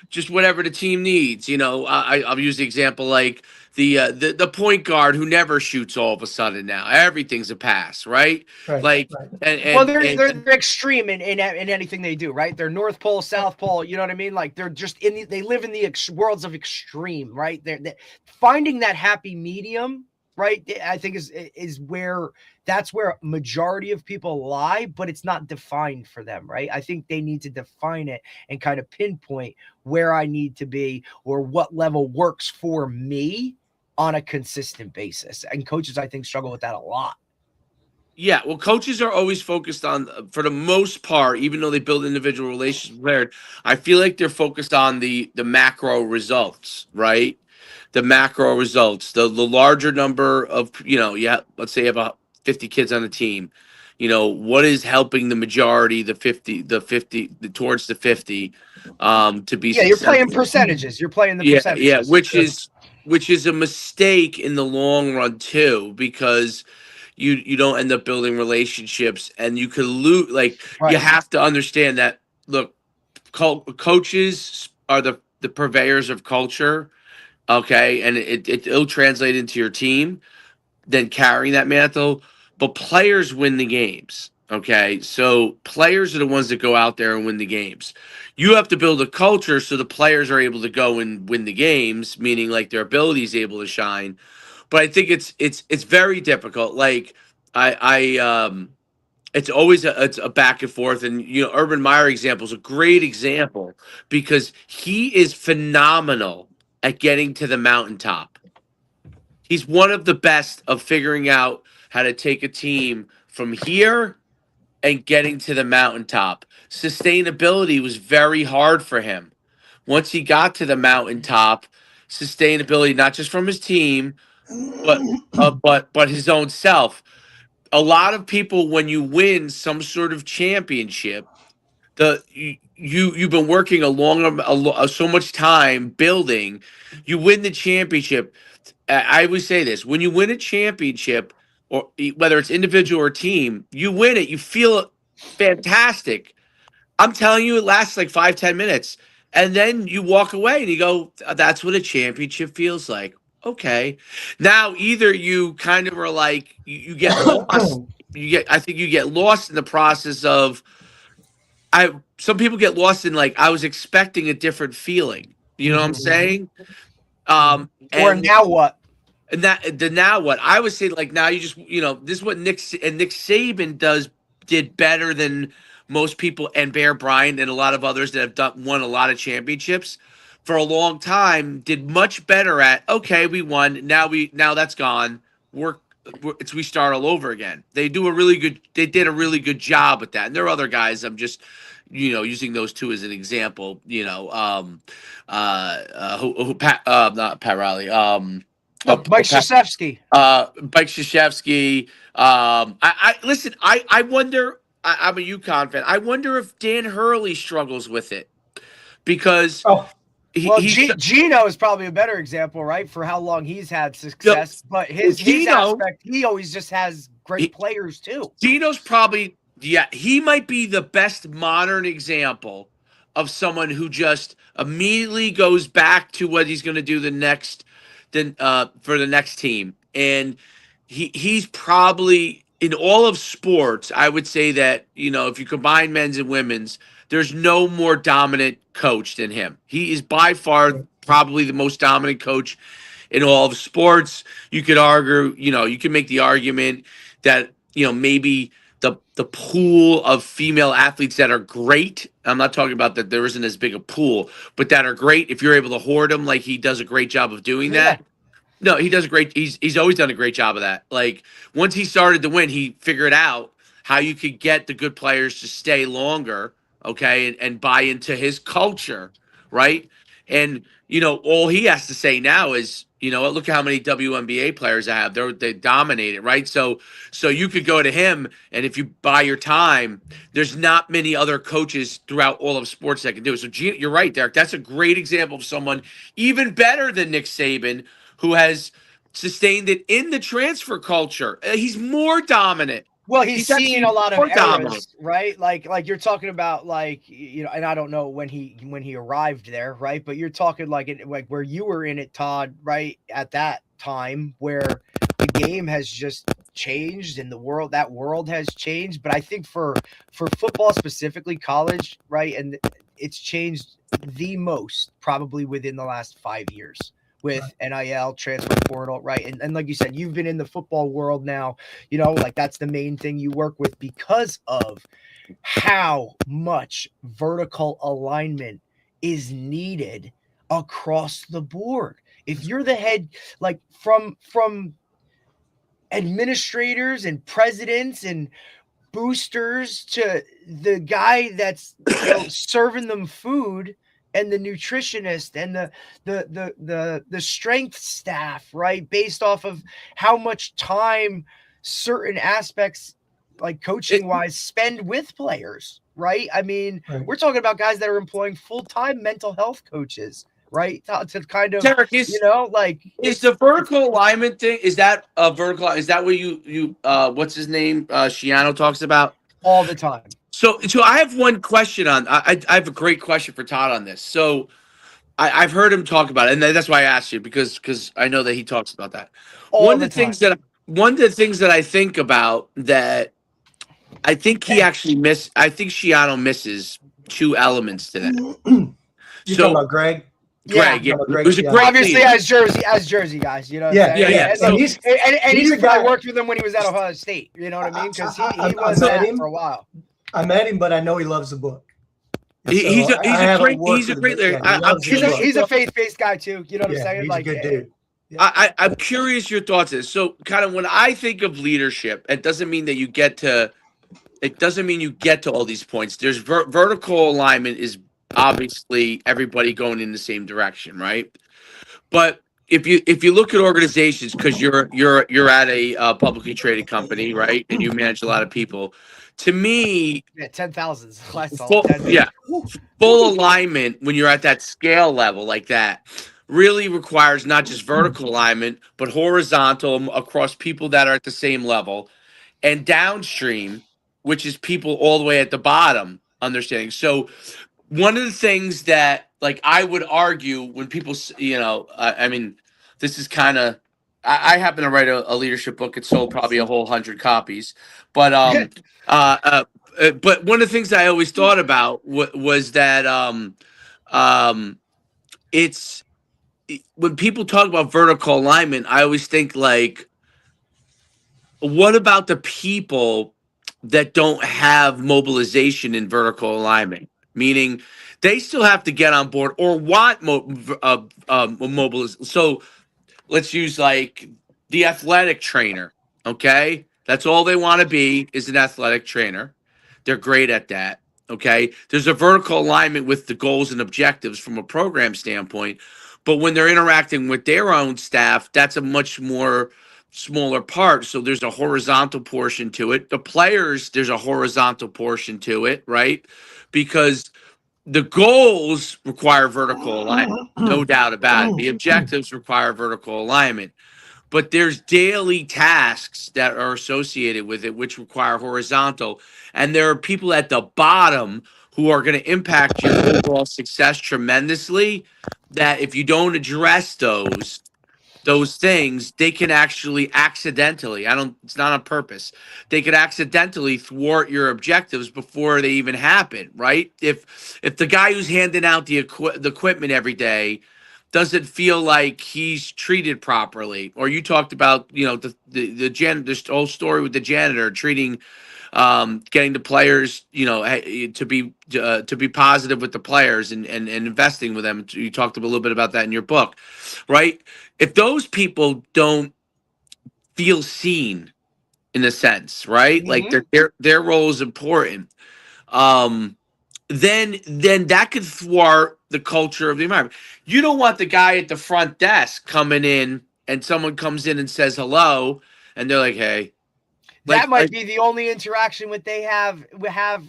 just whatever the team needs. I'll use the example like the point guard who never shoots all of a sudden now. Everything's a pass, right? Right. They're extreme in anything they do, right? They're North Pole, South Pole. You know what I mean? Like they're just they live in the worlds of extreme, right? They're finding that happy medium, right? I think is where that's where majority of people lie, but it's not defined for them, right? I think they need to define it and kind of pinpoint where I need to be or what level works for me on a consistent basis. And coaches, I think, struggle with that a lot. Yeah, well, coaches are always focused on, for the most part, even though they build individual relationships, I feel like they're focused on the macro results, right? The macro results, the larger number of, let's say you have 50 kids on the team, what is helping the majority, the 50 towards the 50, to be successful. You're playing percentages. You're playing the percentages. Yeah, which is a mistake in the long run too, because you don't end up building relationships, and you could lose. You have to understand that. Look, coaches are the purveyors of culture. Okay, and it'll translate into your team, then carrying that mantle. But players win the games. Okay, so players are the ones that go out there and win the games. You have to build a culture so the players are able to go and win the games, meaning like their ability is able to shine. But I think it's very difficult. Like I it's always it's a back and forth. And Urban Meyer example is a great example because he is phenomenal at getting to the mountaintop. He's one of the best of figuring out how to take a team from here and getting to the mountaintop. Sustainability was very hard for him. Once he got to the mountaintop, sustainability not just from his team, but his own self. A lot of people, when you win some sort of championship, you've been working so much time building. You win the championship. I always say this: when you win a championship, or whether it's individual or team, you win it. You feel fantastic. I'm telling you, it lasts like 5-10 minutes, and then you walk away and you go, "That's what a championship feels like." Okay, now either you kind of are like you get lost. I think you get lost in the process of. Some people get lost in like I was expecting a different feeling. You know what I'm saying? Or now what? And now what? I would say like now you just this is what Nick Saban did better than most people, and Bear Bryant and a lot of others that have won a lot of championships for a long time did much better at. Okay, we won. Now that's gone. We start all over again. They did a really good job with that. And there are other guys. I'm just using those two as an example. Not Pat Riley. Mike Krzyzewski. Mike Krzyzewski. I listen. I wonder. I'm a UConn fan. I wonder if Dan Hurley struggles with it because. Gino is probably a better example, right, for how long he's had success. But his aspect, he always just has great players too. Gino's probably he might be the best modern example of someone who just immediately goes back to what he's going to do for the next team. And he's probably in all of sports, I would say that, if you combine men's and women's, there's no more dominant coach than him. He is by far probably the most dominant coach in all of sports. You could argue, you can make the argument that, maybe the pool of female athletes that are great. I'm not talking about that there isn't as big a pool, but that are great. If you're able to hoard them, like he does a great job of doing that. No, he does a great. He's always done a great job of that. Like once he started to win, he figured out how you could get the good players to stay longer, okay, and buy into his culture, right? And all he has to say now is, look at how many WNBA players I have. They dominate it, right? So you could go to him, and if you buy your time, there's not many other coaches throughout all of sports that can do it. So you're right, Derek. That's a great example of someone even better than Nick Saban, who has sustained it in the transfer culture. He's more dominant. Well, he's seen a lot of eras, right? Like you're talking about, and I don't know when he arrived there, right? But you're talking like where you were in it, Todd, right? At that time where the game has just changed and that world has changed. But I think for football specifically, college, right? And it's changed the most probably within the last 5 years. With NIL, transfer portal, right? And like you said, you've been in the football world now, like that's the main thing you work with because of how much vertical alignment is needed across the board. If you're the head, like from administrators and presidents and boosters to the guy that's serving them food, and the nutritionist and the strength staff, right? Based off of how much time certain aspects, like coaching wise, spend with players, right? I mean, We're talking about guys that are employing full-time mental health coaches, right? To kind of, Derek, is the vertical alignment thing, is that a vertical, is that what you what's his name? Shiano talks about? All the time. So I have one question I have a great question for Todd on this. So I've heard him talk about it, and that's why I asked you because I know that he talks about that. One of the things that I think about that I think he actually I think Shiano misses two elements to that. You talking about Greg? Greg, yeah. It was a great obviously leader. as Jersey guys, you know. Yeah. And he's a guy. I worked with him when he was at Ohio State. You know what I mean? Because he was that for a while. I met him, but I know he loves the book. He's a great leader. He's a faith-based guy too. You know what I'm saying? He's like a good dude. Yeah. I'm curious your thoughts on this. So kind of when I think of leadership, it doesn't mean that you get to all these points. There's vertical alignment is obviously everybody going in the same direction, right? But if you look at organizations, because you're at a publicly traded company, right, and you manage a lot of people, to me, 10,000s. Full alignment when you're at that scale level like that really requires not just vertical alignment, but horizontal across people that are at the same level, and downstream, which is people all the way at the bottom understanding. So one of the things that, like, I would argue when people, I mean, this is kind of, I happen to write a leadership book. It sold probably a whole 100 copies, but but one of the things I always thought about was that it's when people talk about vertical alignment, I always think like, what about the people that don't have mobilization in vertical alignment? Meaning they still have to get on board or want mobilization. So let's use like the athletic trainer. Okay. That's all they want to be is an athletic trainer. They're great at that. Okay. There's a vertical alignment with the goals and objectives from a program standpoint. But when they're interacting with their own staff, that's a much more smaller part. So there's a horizontal portion to it. The players, there's a horizontal portion to it, right? Because the goals require vertical alignment, no doubt about it. The objectives require vertical alignment. But there's daily tasks that are associated with it, which require horizontal. And there are people at the bottom who are going to impact your overall success tremendously, that if you don't address those things, they can actually accidentally, it's not on purpose, they could accidentally thwart your objectives before they even happen, right? If the guy who's handing out the equipment every day doesn't feel like he's treated properly, or you talked about, the this whole story with the janitor treating, getting the players, to be positive with the players and investing with them. You talked a little bit about that in your book, right? If those people don't feel seen in a sense, right? Mm-hmm. Like their role is important. Then that could thwart the culture of the environment. You don't want the guy at the front desk coming in and someone comes in and says hello and they're like, hey. That might be the only interaction they have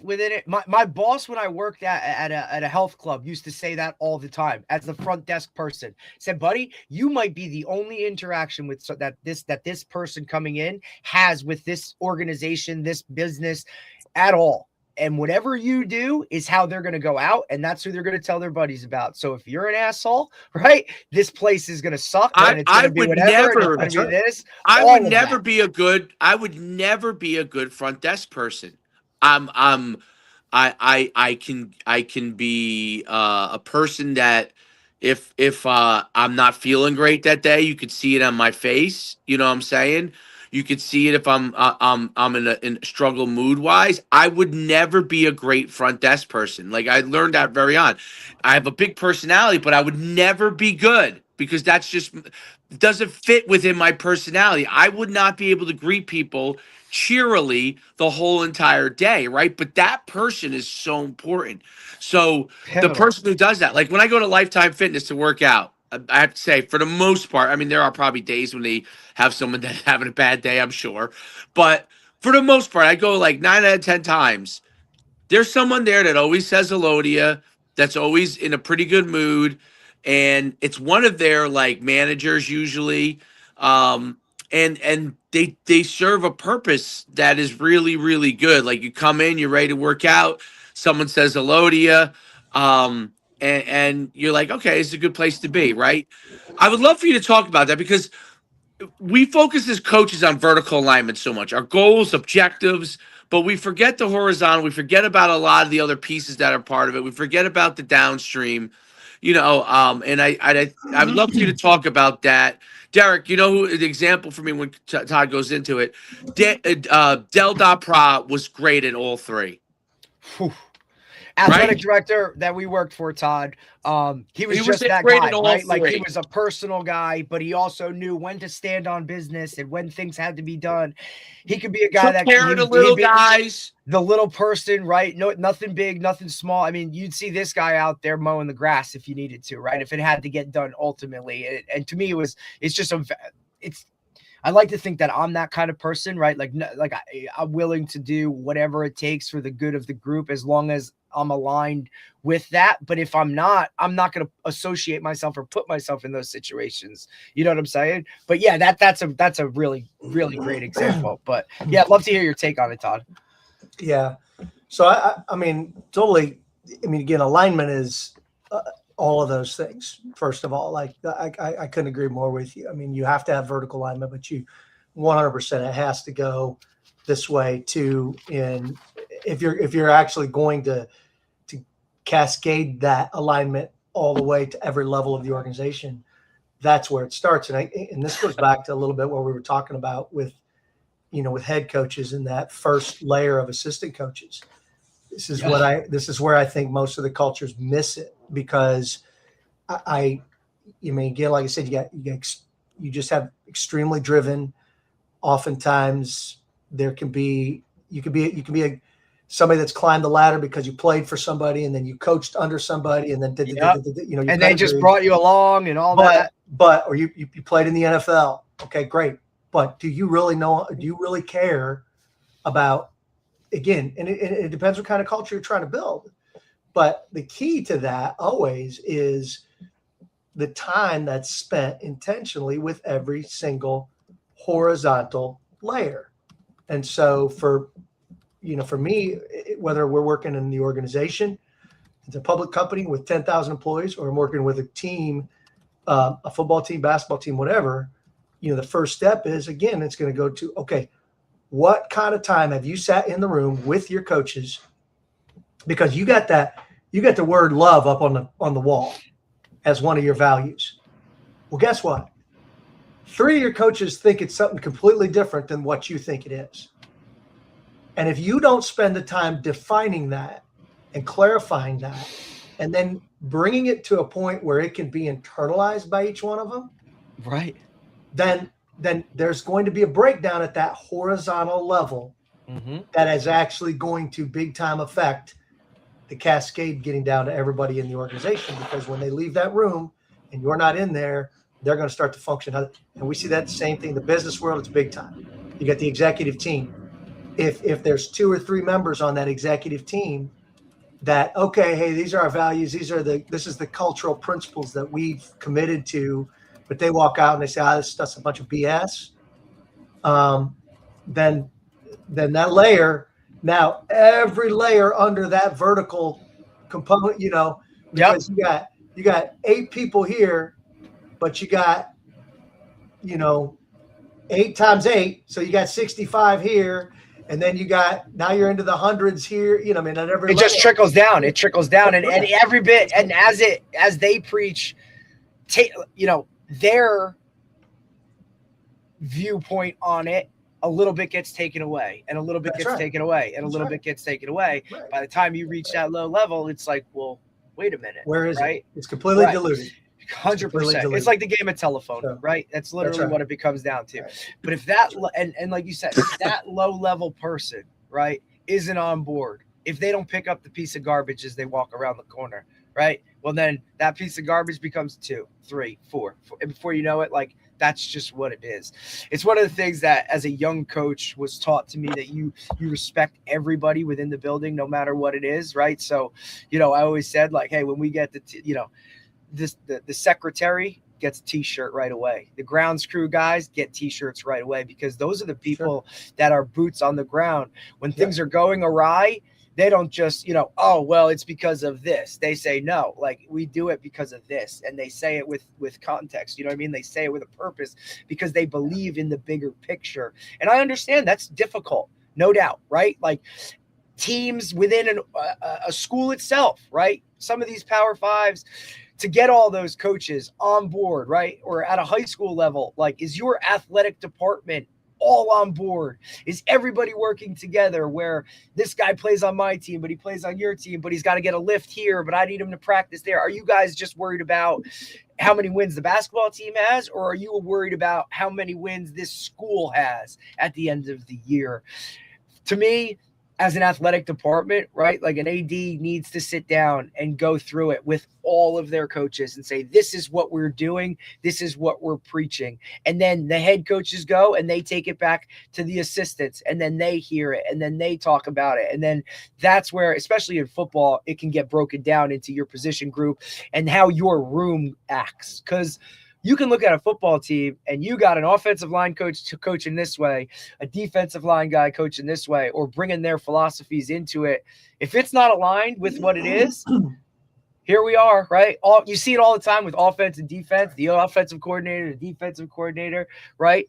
within it. My boss, when I worked at a health club, used to say that all the time as the front desk person. Said, buddy, you might be the only interaction that this person coming in has with this organization, this business at all. And whatever you do is how they're going to go out, and that's who they're going to tell their buddies about. So if you're an asshole, right, this place is going to suck. And it's going to be whatever. I would never be a good front desk person. I can be a person that if I'm not feeling great that day, you could see it on my face. You know what I'm saying? You could see it if I'm in a struggle mood wise. I would never be a great front desk person. Like, I learned that very on. I have a big personality, but I would never be good because that's just doesn't fit within my personality. I would not be able to greet people cheerily the whole entire day, right? But that person is so important. So the person who does that, like when I go to Lifetime Fitness to work out, I have to say, for the most part, I mean, there are probably days when they have someone that's having a bad day, I'm sure. But for the most part, I go like 9 out of 10 times. There's someone there that always says hello to you, that's always in a pretty good mood. And it's one of their like managers usually. And they serve a purpose that is really, really good. Like, you come in, you're ready to work out. Someone says hello to you. And you're like, okay, it's a good place to be, right? I would love for you to talk about that because we focus as coaches on vertical alignment so much, our goals, objectives, but we forget the horizontal. We forget about a lot of the other pieces that are part of it. We forget about the downstream. And I would love for you to talk about that. Derek, you know who the example for me when Todd goes into it, Del Dapra was great in all three. Whew. Athletic director that we worked for, Todd. He was just that guy, right? Like he was a personal guy, but he also knew when to stand on business and when things had to be done. He could be a guy that care of the little guys, the little person, right? No, nothing big, nothing small. I mean, you'd see this guy out there mowing the grass if you needed to, right? If it had to get done ultimately. And to me, I like to think that I'm that kind of person, right? I'm willing to do whatever it takes for the good of the group as long as I'm aligned with that. But if I'm not going to associate myself or put myself in those situations. You know what I'm saying? But yeah, that's a really, really great example. But yeah, I'd love to hear your take on it, Todd. Yeah. So I mean, totally. I mean, again, alignment is all of those things. First of all, like I couldn't agree more with you. I mean, you have to have vertical alignment, but you 100% it has to go this way too. And if you're actually going to cascade that alignment all the way to every level of the organization, that's where it starts. And this goes back to a little bit what we were talking about with head coaches and that first layer of assistant coaches. This is where I think most of the cultures miss it, because I mean, again, like I said, you just have extremely driven. Oftentimes you can be somebody that's climbed the ladder because you played for somebody and then you coached under somebody and then and they just brought you along and all that. But you played in the NFL. Okay, great. But do you really care about, again, and it depends what kind of culture you're trying to build. But the key to that always is the time that's spent intentionally with every single horizontal layer. And so for me, whether we're working in the organization, it's a public company with 10,000 employees, or I'm working with a team, a football team, basketball team, whatever, the first step is, again, it's going to go to, okay, what kind of time have you sat in the room with your coaches? Because you got the word love up on the wall as one of your values. Well, guess what? 3 of your coaches think it's something completely different than what you think it is. And if you don't spend the time defining that and clarifying that, and then bringing it to a point where it can be internalized by each one of them, right? Then there's going to be a breakdown at that horizontal level that is actually going to big time affect the cascade getting down to everybody in the organization, because when they leave that room and you're not in there, they're going to start to function. And we see that same thing in the business world. It's big time. You got the executive team. If there's 2 or 3 members on that executive team that, okay, hey, these are our values. This is the cultural principles that we've committed to, but they walk out and they say, that's a bunch of BS. Then that layer, now every layer under that vertical component, because you got 8 people here, but you got, 8 times 8. So you got 65 here. And then now you're into the hundreds here, at every level. Just trickles down. It trickles down. And every bit, and as they preach, their viewpoint on it, a little bit gets taken away, and a little bit gets taken away, and a little bit gets taken away. Right. By the time you reach that low level, it's like, well, wait a minute. Where is it? It's completely diluted. 100%. It's like the game of telephone, right? That's literally what it becomes down to. Right. But if that, and like you said, if that low level person, right, isn't on board, if they don't pick up the piece of garbage as they walk around the corner, right? Well, then that piece of garbage becomes 2, 3, 4. And before you know it, like, that's just what it is. It's one of the things that as a young coach was taught to me, that you respect everybody within the building, no matter what it is. Right. So, I always said, like, hey, when we get the secretary gets a t-shirt right away. The grounds crew guys get t-shirts right away, because those are the people that are boots on the ground. When things are going awry, they don't just, oh, well, it's because of this. They say, no, like, we do it because of this. And they say it with context. You know what I mean? They say it with a purpose, because they believe in the bigger picture. And I understand that's difficult, no doubt, right? Like, teams within a school itself, right? Some of these Power Fives, to get all those coaches on board, right? Or at a high school level, like, is your athletic department all on board? Is everybody working together where this guy plays on my team, but he plays on your team, but he's got to get a lift here, but I need him to practice there? Are you guys just worried about how many wins the basketball team has, or are you worried about how many wins this school has at the end of the year? To me, as an athletic department, right, like an AD needs to sit down and go through it with all of their coaches and say, this is what we're doing. This is what we're preaching. And then the head coaches go and they take it back to the assistants, and then they hear it and then they talk about it. And then that's where, especially in football, it can get broken down into your position group and how your room acts. Because you can look at a football team and you got an offensive line coach coaching this way, a defensive line guy coaching this way, or bringing their philosophies into it. If it's not aligned with what it is, here we are, right? You see it all the time with offense and defense, the offensive coordinator, the defensive coordinator, right?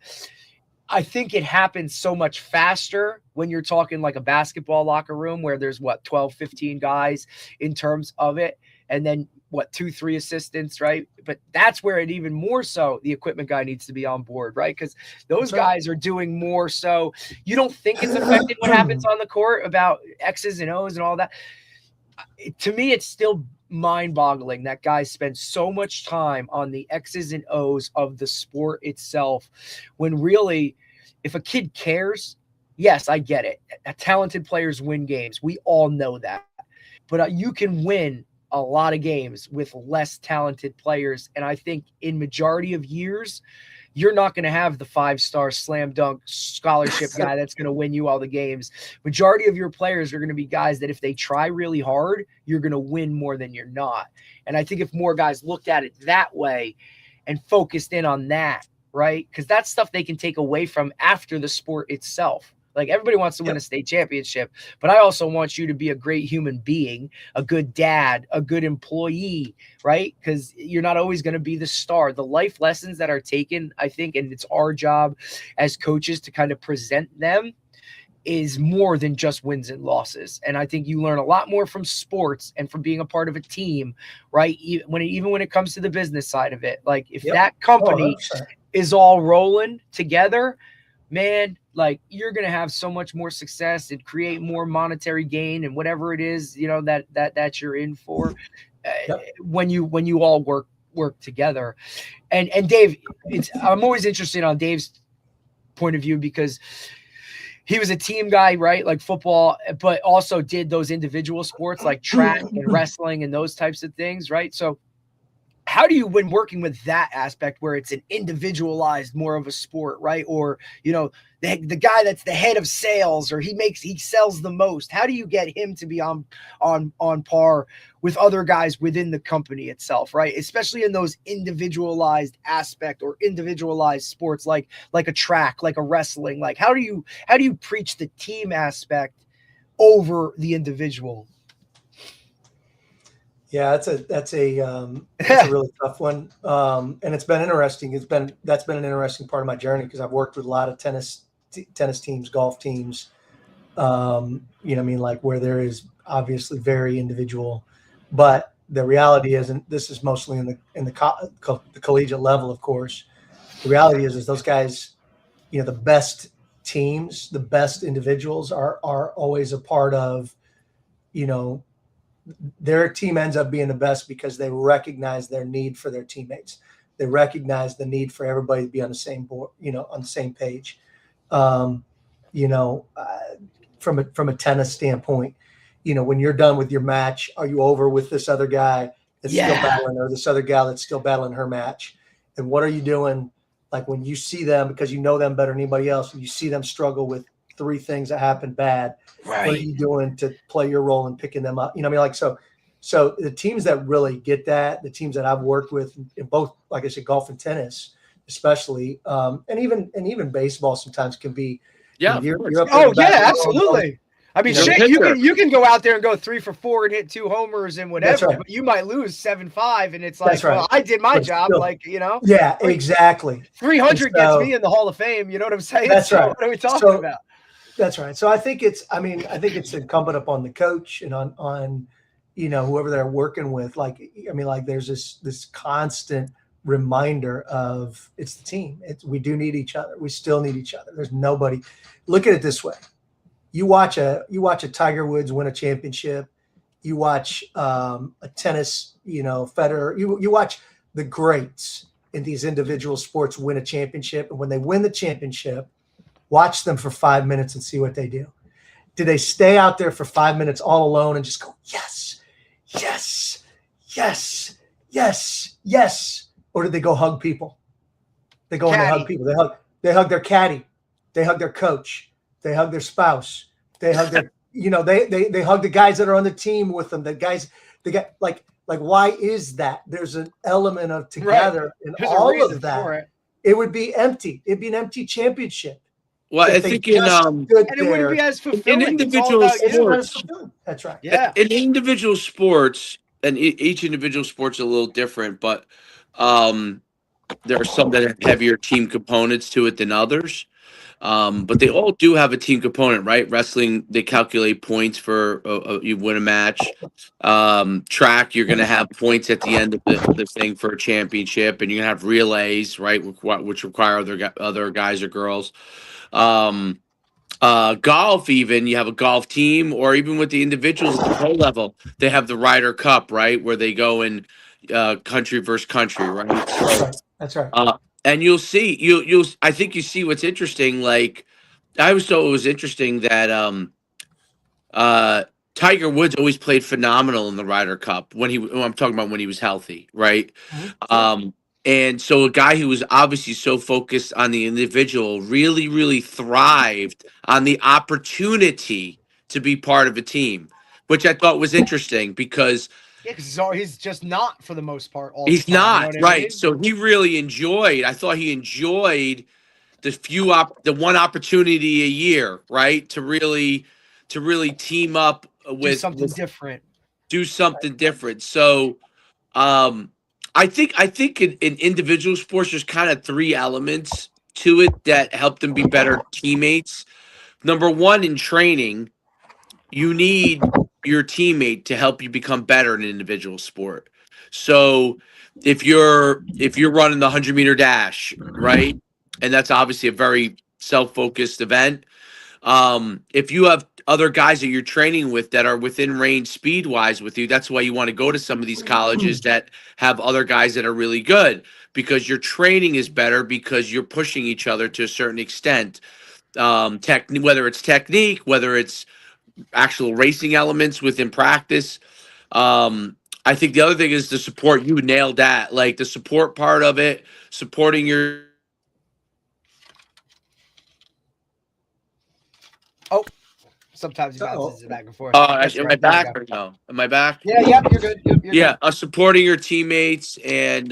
I think it happens so much faster when you're talking like a basketball locker room where there's 12, 15 guys in terms of it. And then 2, 3 assistants, right? But that's where it even more so the equipment guy needs to be on board, right? Because those guys are doing more so. You don't think it's affecting what happens on the court about X's and O's and all that. To me, it's still mind-boggling that guys spend so much time on the X's and O's of the sport itself, when really, if a kid cares, yes, I get it. Talented players win games. We all know that. But you can win a lot of games with less talented players. And I think in majority of years, you're not going to have the 5-star slam dunk scholarship guy that's going to win you all the games. Majority of your players are going to be guys that if they try really hard, you're going to win more than you're not. And I think if more guys looked at it that way and focused in on that, right? Because that's stuff they can take away from after the sport itself. Like, everybody wants to win a state championship, but I also want you to be a great human being, a good dad, a good employee, right? Because you're not always going to be the star. The life lessons that are taken, I think, and it's our job as coaches to kind of present them, is more than just wins and losses. And I think you learn a lot more from sports and from being a part of a team, right? Even when it comes to the business side of it, like if that company is all rolling together, man, like, you're going to have so much more success and create more monetary gain and whatever it is, you know, that you're in for when you all work together. And Dave, I'm always interested on Dave's point of view, because he was a team guy, right? Like football, but also did those individual sports like track and wrestling and those types of things, right? So how do you, when working with that aspect where it's an individualized, more of a sport, right? Or, you know, the guy that's the head of sales, or he sells the most. How do you get him to be on par with other guys within the company itself, right? Especially in those individualized aspect or individualized sports, like a track, like a wrestling. Like, how do you preach the team aspect over the individual? Yeah, that's a really tough one, and it's been interesting. That's been an interesting part of my journey, because I've worked with a lot of tennis teams, golf teams, you know what I mean, like, where there is obviously very individual, but the reality is, and this is mostly in the collegiate level, of course, the reality is those guys, you know, the best teams, the best individuals are always a part of, you know, their team ends up being the best because they recognize their need for their teammates. They recognize the need for everybody to be on the same board, you know, on the same page. You know, from a tennis standpoint, you know, when you're done with your match, are you over with this other guy that's still battling, or this other gal that's still battling her match? And what are you doing? Like, when you see them, because you know them better than anybody else, and you see them struggle with 3 things that happen bad, right, what are you doing to play your role in picking them up? You know what I mean? Like, so the teams that really get that, the teams that I've worked with in both, like I said, golf and tennis, especially, and even baseball sometimes can be. Yeah. You're up absolutely. I mean, you can go out there and go 3 for 4 and hit 2 homers and whatever, but you might lose 7-5, and it's like, well, I did my job, still, like, you know. Yeah, exactly. 300 gets me in the Hall of Fame. You know what I'm saying? That's right. What are we talking about? That's right. So I think it's incumbent upon the coach and on whoever they're working with. Like, I mean, like there's this constant reminder of it's the team. We do need each other. We still need each other. There's nobody. Look at it this way. You watch a Tiger Woods win a championship. You watch a tennis, Federer. You watch the greats in these individual sports win a championship. And when they win the championship, watch them for 5 minutes and see what they do. Do they stay out there for 5 minutes all alone and just go, yes, yes, yes, yes, yes? Or do they go hug people? They go and they hug people. They hug their caddy. They hug their coach. They hug their spouse. They hug their, they hug the guys that are on the team with them. Like, why is that? There's an element of together in all of that. It would be empty. It'd be an empty championship. Well, I think and it wouldn't be as fulfilling. In individual sports, that's right. Yeah. In individual sports, and each individual sport's a little different, but there are some that have heavier team components to it than others. But they all do have a team component, right? Wrestling, they calculate points for you win a match. Track, you're going to have points at the end of the thing for a championship, and you're going to have relays, right, which require other guys or girls. Golf, even you have a golf team, or even with the individuals at the pro level, they have the Ryder Cup, right, where they go in country versus country, right? So, that's right. And you'll see, I think you see what's interesting. Like, I always thought it was interesting that Tiger Woods always played phenomenal in the Ryder Cup I'm talking about when he was healthy, right? Mm-hmm. And so a guy who was obviously so focused on the individual really, really thrived on the opportunity to be part of a team, which I thought was interesting because he's just not for the most part. He's not, right? I mean? So he really enjoyed. I thought he enjoyed the one opportunity a year, right? To really team up with something different. Do something different. So, I think in individual sports, there's kind of three elements to it that help them be better teammates. Number one, in training, you need your teammate to help you become better in an individual sport. So if you're running the 100-meter dash, right, and that's obviously a very self-focused event, if you have other guys that you're training with that are within range speed-wise with you, that's why you want to go to some of these colleges that have other guys that are really good, because your training is better because you're pushing each other to a certain extent. Whether it's technique, whether it's actual racing elements within practice. I think the other thing is the support. You nailed that. Like the support part of it, supporting your. Oh, sometimes he bounces it back and forth. Am I back or no? Am I back? Yeah, you're good. You're good. Supporting your teammates and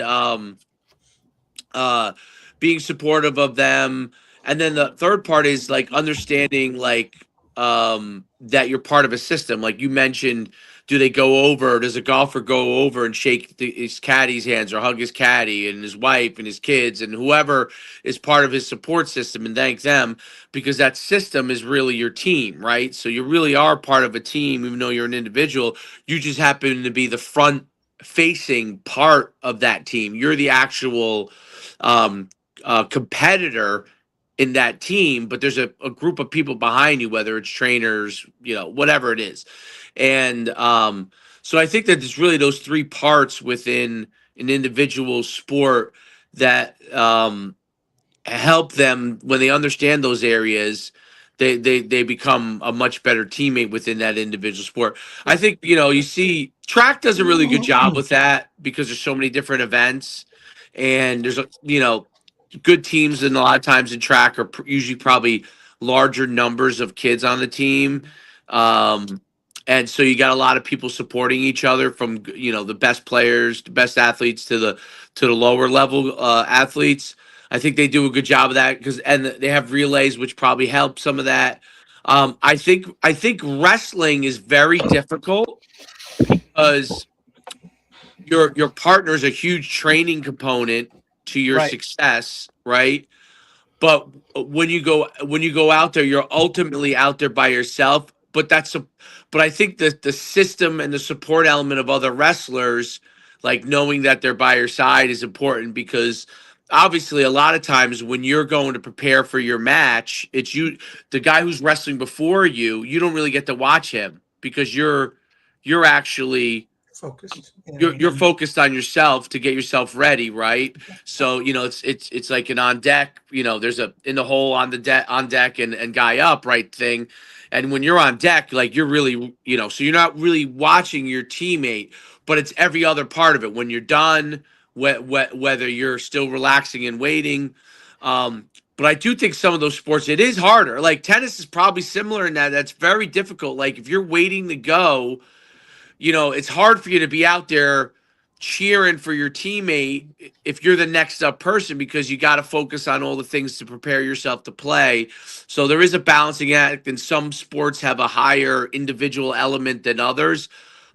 being supportive of them. And then the third part is like understanding like that you're part of a system. Like you mentioned, does a golfer go over and shake his caddy's hands or hug his caddy and his wife and his kids and whoever is part of his support system and thank them, because that system is really your team, right? So you really are part of a team, even though you're an individual. You just happen to be the front facing part of that team. You're the actual competitor in that team, but there's a group of people behind you, whether it's trainers, whatever it is. And so I think that there's really those three parts within an individual sport that help them when they understand those areas. They become a much better teammate within that individual sport. I think, you see track does a really good job with that because there's so many different events and there's, good teams, and a lot of times in track are usually probably larger numbers of kids on the team. And so you got a lot of people supporting each other from, the best players, the best athletes to the lower level athletes. I think they do a good job of that and they have relays, which probably help some of that. I think wrestling is very difficult because your partner is a huge training component to your success, right? But when you go out there, you're ultimately out there by yourself, but but I think that the system and the support element of other wrestlers, like knowing that they're by your side, is important because obviously a lot of times when you're going to prepare for your match, it's the guy who's wrestling before you don't really get to watch him because you're actually focused. you're focused on yourself to get yourself ready, right? So it's like an on deck, there's a in the hole on deck and guy up, right thing. And when you're on deck, like you're really, so you're not really watching your teammate, but it's every other part of it. When you're done, whether you're still relaxing and waiting. But I do think some of those sports, it is harder. Like tennis is probably similar in that that's very difficult. Like if you're waiting to go, it's hard for you to be out there cheering for your teammate if you're the next up person because you got to focus on all the things to prepare yourself to play. So there is a balancing act, and some sports have a higher individual element than others.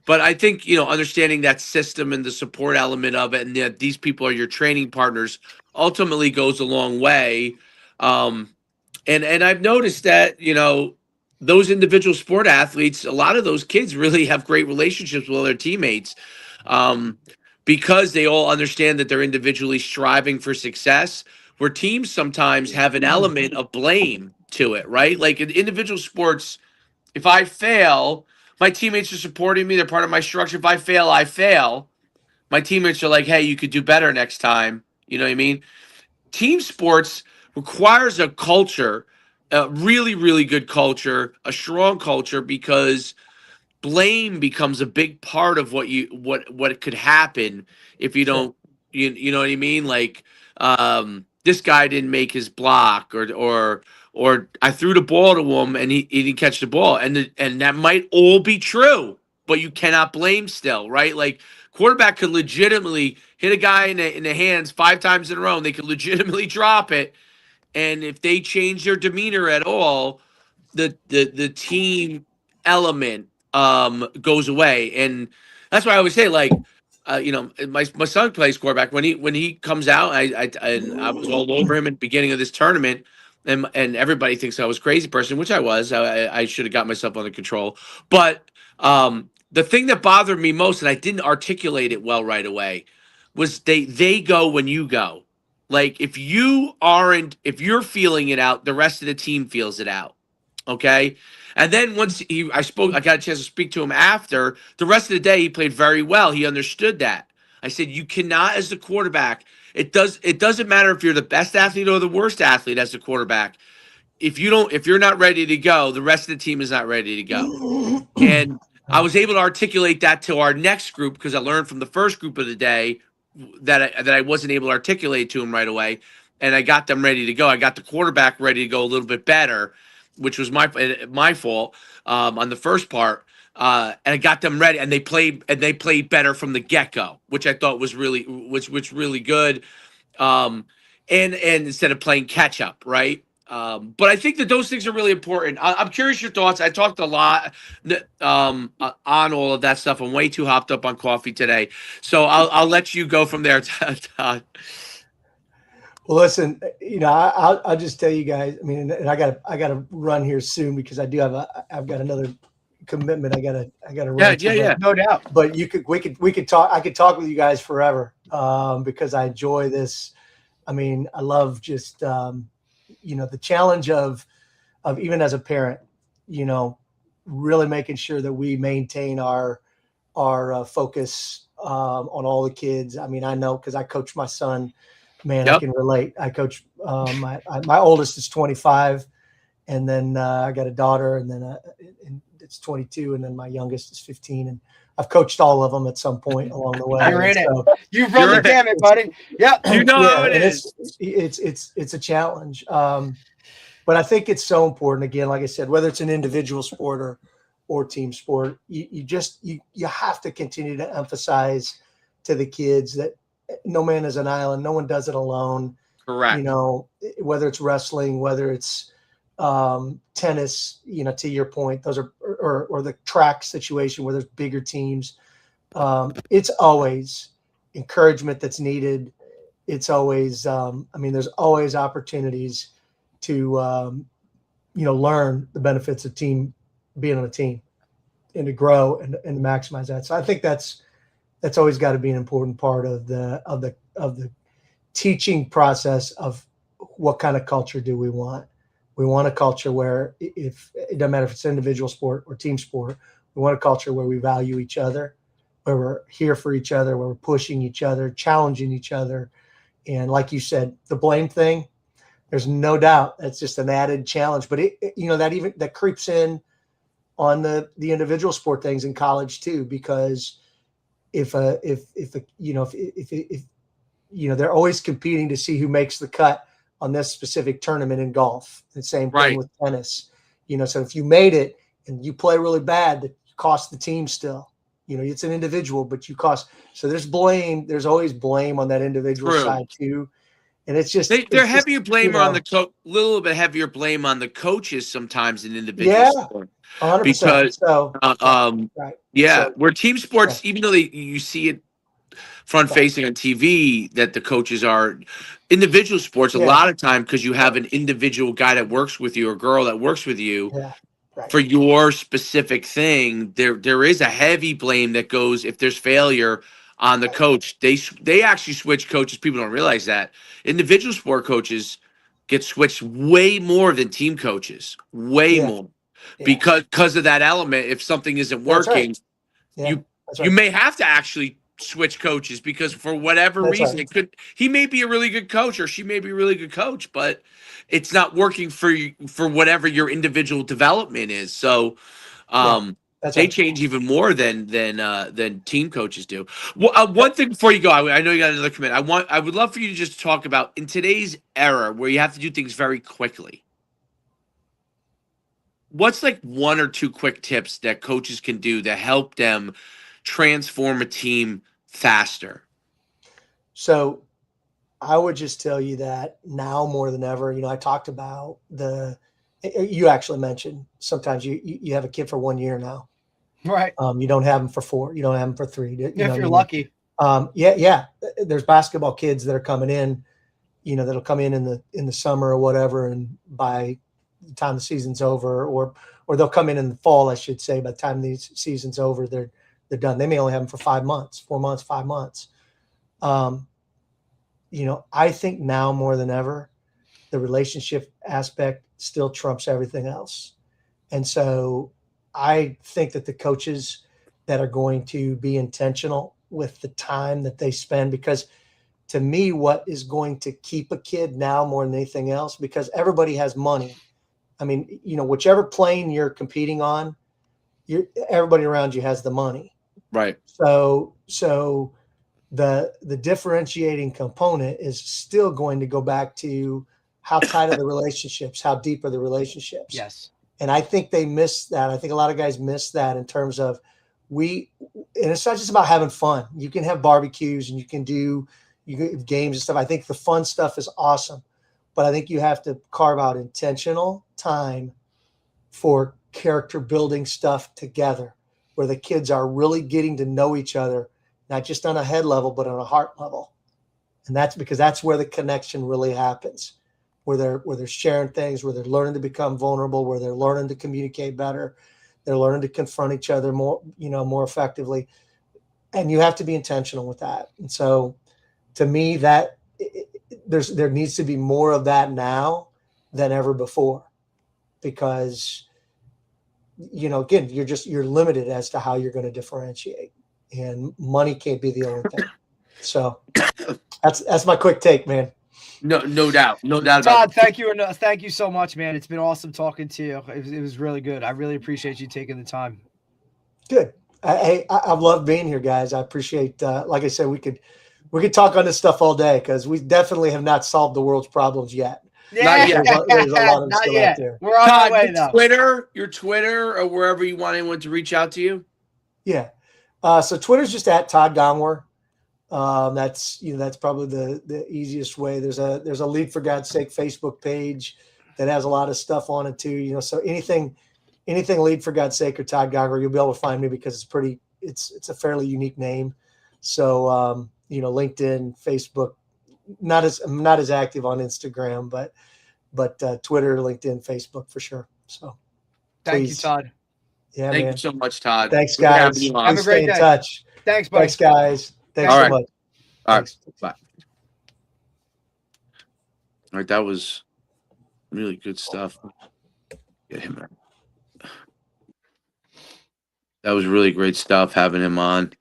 But I think, understanding that system and the support element of it and that these people are your training partners ultimately goes a long way. And I've noticed that, those individual sport athletes, a lot of those kids really have great relationships with their teammates because they all understand that they're individually striving for success, where teams sometimes have an element of blame to it, right? Like in individual sports, if I fail, my teammates are supporting me. They're part of my structure. If I fail, I fail. My teammates are like, hey, you could do better next time. You know what I mean? Team sports requires a culture, a really, really good culture, a strong culture, because blame becomes a big part of what could happen if you don't, you know what I mean? Like, this guy didn't make his block, or I threw the ball to him and he didn't catch the ball, and that might all be true, but you cannot blame still, right? Like quarterback could legitimately hit a guy in the hands 5 times in a row, and they could legitimately drop it. And if they change their demeanor at all, the team element goes away. And that's why I always say, like, my son plays quarterback. When he comes out, I was all over him at the beginning of this tournament, and everybody thinks I was a crazy person, which I was. I should have got myself under control. But the thing that bothered me most, and I didn't articulate it well right away, was they go when you go. Like if if you're feeling it out, the rest of the team feels it out. Okay. And then once I got a chance to speak to him after. The rest of the day, he played very well. He understood that. I said, you cannot, as the quarterback, it doesn't matter if you're the best athlete or the worst athlete as the quarterback. If you're not ready to go, the rest of the team is not ready to go. And I was able to articulate that to our next group because I learned from the first group of the day that I wasn't able to articulate to him right away, and I got them ready to go. I got the quarterback ready to go a little bit better, which was my fault on the first part, and I got them ready, and they played better from the get-go, which I thought was really really good. And instead of playing catch up, right? But I think that those things are really important. I'm curious your thoughts. I talked a lot on all of that stuff. I'm way too hopped up on coffee today, so I'll let you go from there, Todd. Well, listen, I'll just tell you guys. I mean, and I gotta run here soon because I've got another commitment. I gotta run. Yeah, no doubt. But we could talk. I could talk with you guys forever because I enjoy this. I mean, I love just the challenge of even as a parent, really making sure that we maintain our focus on all the kids. I mean, I know because I coach my son. Man, yep. I can relate. I coach my oldest is 25, and then I got a daughter, and then it's 22, and then my youngest is 15, and I've coached all of them at some point along the way. You're in it. You've run the gamut, buddy. Yeah, how it is. It's a challenge, but I think it's so important. Again, like I said, whether it's an individual sport or team sport, you have to continue to emphasize to the kids that no man is an island. No one does it alone. Correct. Whether it's wrestling, whether it's tennis, to your point, those are, or the track situation where there's bigger teams. It's always encouragement that's needed. It's always, there's always opportunities to, learn the benefits of team being on a team and to grow and maximize that. So I think that's always got to be an important part of the teaching process of what kind of culture do we want. We want a culture where if it doesn't matter if it's individual sport or team sport, we want a culture where we value each other, where we're here for each other, where we're pushing each other, challenging each other. And like you said, the blame thing, there's no doubt that's just an added challenge, but that creeps in on the individual sport things in college too, because if they're always competing to see who makes the cut on this specific tournament in golf. The same thing with tennis. So if you made it and you play really bad, that cost the team still. It's an individual, but you cost. So there's blame. There's always blame on that individual side too. And it's just they're heavier blame on the little bit heavier blame on the coaches sometimes in individual sport. 100%. Because right. Where team sports, even though you see it front facing on TV, that the coaches are individual sports a lot of time, because you have an individual guy that works with you or girl that works with you for your specific thing. There is a heavy blame that goes if there's failure on the coach. They actually switch coaches. People don't realize that individual sport coaches get switched way more than team coaches, more because of that element. If something isn't working, you may have to actually switch coaches, because for whatever reason he may be a really good coach or she may be a really good coach, but it's not working for whatever your individual development is. So they change even more than team coaches do. Well, one thing before you go, I know you got another comment. I would love for you to just talk about, in today's era where you have to do things very quickly, what's like one or two quick tips that coaches can do to help them transform a team faster? So I would just tell you that now more than ever, I talked about you actually mentioned sometimes you have a kid for 1 year now. Right. You don't have them for 4. You don't have them for 3. If you're lucky. There's basketball kids that are coming in, that'll come in the summer or whatever. And by the time the season's over, or they'll come in the fall, I should say, by the time the season's over, they're done. They may only have them for 5 months, 4 months, 5 months. I think now more than ever, the relationship aspect still trumps everything else. And so I think that the coaches that are going to be intentional with the time that they spend, because to me, what is going to keep a kid now more than anything else, because everybody has money. I mean, whichever plane you're competing on, everybody around you has the money. Right. So the differentiating component is still going to go back to how tight are the relationships, how deep are the relationships. Yes. And I think they miss that. I think a lot of guys miss that in terms of and it's not just about having fun. You can have barbecues and you can have games and stuff. I think the fun stuff is awesome, but I think you have to carve out intentional time for character building stuff together, where the kids are really getting to know each other, not just on a head level, but on a heart level. And that's because that's where the connection really happens, where they're sharing things, where they're learning to become vulnerable, where they're learning to communicate better. They're learning to confront each other more effectively. And you have to be intentional with that. And so to me, that there needs to be more of that now than ever before, because, again, you're limited as to how you're going to differentiate, and money can't be the only thing. So that's my quick take, man. No doubt. Todd, thank you so much, man. It's been awesome talking to you. It was really good. I really appreciate you taking the time. Good. I've loved being here, guys. I appreciate. Like I said, we could talk on this stuff all day, because we definitely have not solved the world's problems yet. Yeah, not yet. There's a lot of them still out there. We're on our way though. Your Twitter, or wherever you want anyone to reach out to you. Yeah. So Twitter's just at Todd Gongwer. That's probably the easiest way. There's a Lead for God's Sake Facebook page that has a lot of stuff on it too. So anything Lead for God's Sake or Todd Gongwer, you'll be able to find me, because it's a fairly unique name. So LinkedIn, Facebook, I'm not as active on Instagram, but Twitter, LinkedIn, Facebook for sure. So thank you, Todd. Yeah, Thank man. you so much, Todd. Thanks, Good having guys. you on. Have Please a great stay in day. touch. Thanks, buddy. Thanks, guys. Thanks All so right. much. All Thanks. right. Bye. All right. That was really good stuff. Get him out. That was really great stuff having him on.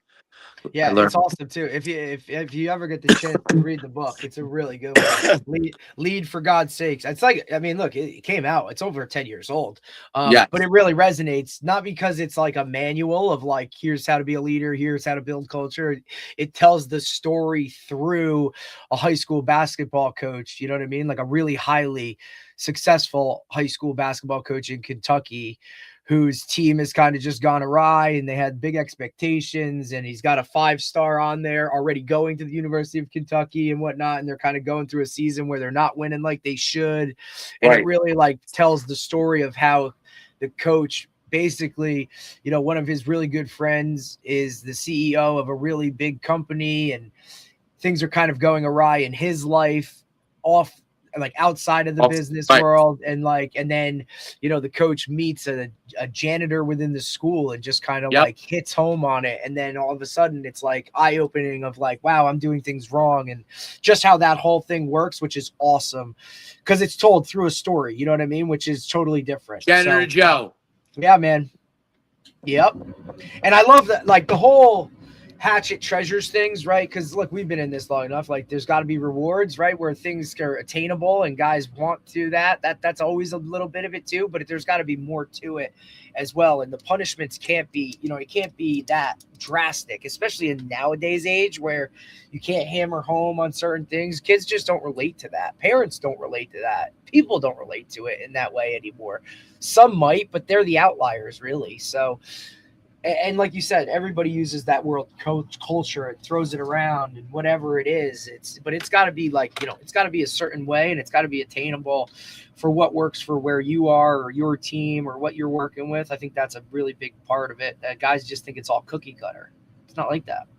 Yeah, it's awesome too. If you ever get the chance to read the book, it's a really good one. Lead for God's sakes. It's like, I mean, look, it came out. It's over 10 years old. Yeah. But it really resonates, not because it's like a manual of like, here's how to be a leader, here's how to build culture. It tells the story through a high school basketball coach. You know what I mean? Like a really highly successful high school basketball coach in Kentucky, whose team has kind of just gone awry and they had big expectations, and he's got a 5-star on there already going to the University of Kentucky and whatnot. And they're kind of going through a season where they're not winning like they should. And It really like tells the story of how the coach basically, you know, one of his really good friends is the CEO of a really big company, and things are kind of going awry in his life off, like outside of the business world. And then, you know, the coach meets a janitor within the school and just kind of like hits home on it. And then all of a sudden it's like eye-opening of like, wow, I'm doing things wrong. And just how that whole thing works, which is awesome because it's told through a story, you know what I mean? Which is totally different. Janitor Joe. Yeah, man. Yep. And I love that, like the whole Hatchet treasures things, right? Because look, we've been in this long enough. Like, there's got to be rewards, right? Where things are attainable, and guys want to that's always a little bit of it too. But there's got to be more to it as well. And the punishments can't be, you know, it can't be that drastic, especially in nowadays age where you can't hammer home on certain things. Kids just don't relate to that. Parents don't relate to that. People don't relate to it in that way anymore. Some might, but they're the outliers, really. So. And like you said, everybody uses that word culture and throws it around and whatever it is. But it's got to be like, you know, it's got to be a certain way, and it's got to be attainable for what works for where you are or your team or what you're working with. I think that's a really big part of it. Guys just think it's all cookie cutter. It's not like that.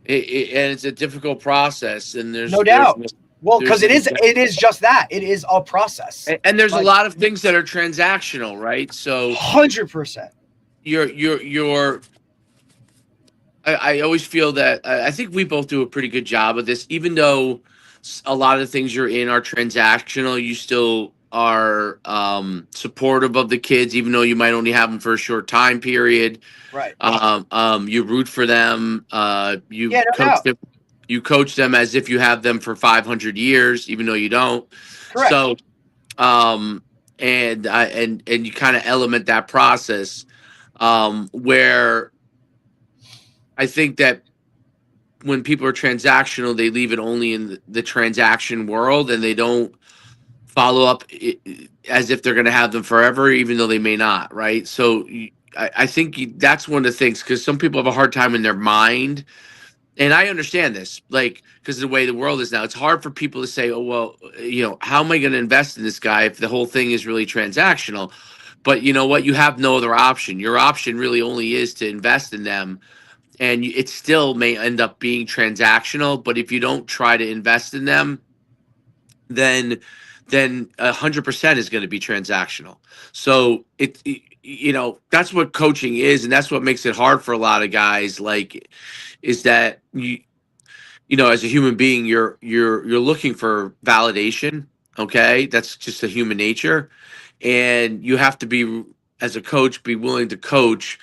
And it's a difficult process, and there's no doubt. Well, because it is just that. It is a process. And there's a lot of things that are transactional, right? So 100%. I always feel that I think we both do a pretty good job of this, even though a lot of the things you're in are transactional. You still are supportive of the kids, even though you might only have them for a short time period. Right. You root for them. You coach them as if you have them for 500 years, even though you don't. Correct. So, and you kind of element that process. Where I think that when people are transactional, they leave it only in the transaction world, and they don't follow up as if they're going to have them forever, even though they may not, right? So I think that's one of the things, because some people have a hard time in their mind, and I understand this, like, because of the way the world is now, it's hard for people to say, oh, well, you know, how am I going to invest in this guy if the whole thing is really transactional? But you know what? You have no other option. Your option really only is to invest in them. And it still may end up being transactional. But if you don't try to invest in them, then 100% is going to be transactional. So you know, that's what coaching is. And that's what makes it hard for a lot of guys, like, is that you know, as a human being, you're looking for validation. Okay. That's just a human nature. And you have to be, as a coach, be willing to coach,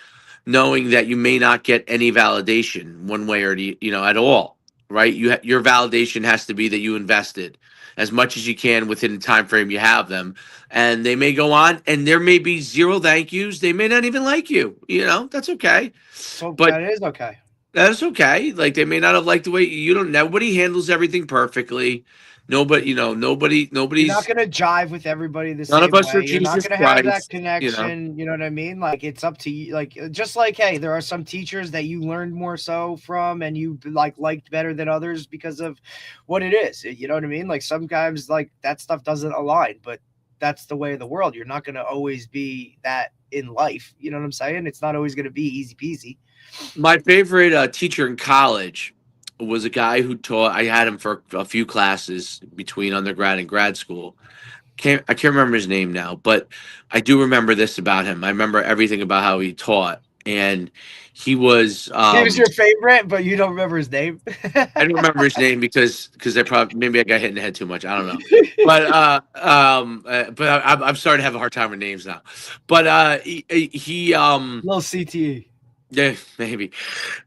knowing that you may not get any validation one way or at all, right? Your validation has to be that you invested as much as you can within the time frame you have them, and they may go on, and there may be zero thank yous. They may not even like you. You know, that's okay. So, but that is okay. That's okay. Like, they may not have liked the way nobody handles everything perfectly. Nobody's. You're not going to jive with everybody the same way. None of us are You're not Jesus going to have that Christ, connection. You know what I mean? Like, it's up to you. Like, just like, hey, there are some teachers that you learned more so from, and you liked better than others because of what it is. You know what I mean? Like, sometimes like that stuff doesn't align, but that's the way of the world. You're not going to always be that in life. You know what I'm saying? It's not always going to be easy peasy. My favorite teacher in college was a guy who taught. I had him for a few classes between undergrad and grad school. I can't remember his name now, but I do remember this about him. I remember everything about how he taught, and he was your favorite, but you don't remember his name. I don't remember his name because I probably maybe I got hit in the head too much. I don't know, but I'm starting to have a hard time with names now. But he little CTE. Yeah, maybe.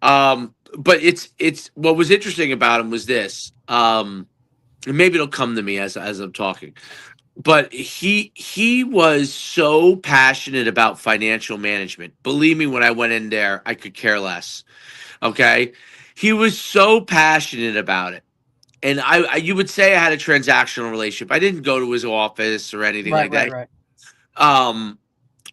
But it's what was interesting about him was this. And maybe it'll come to me as I'm talking. But he was so passionate about financial management. Believe me, when I went in there, I could care less. Okay, he was so passionate about it, and you would say I had a transactional relationship. I didn't go to his office or anything like that. Right.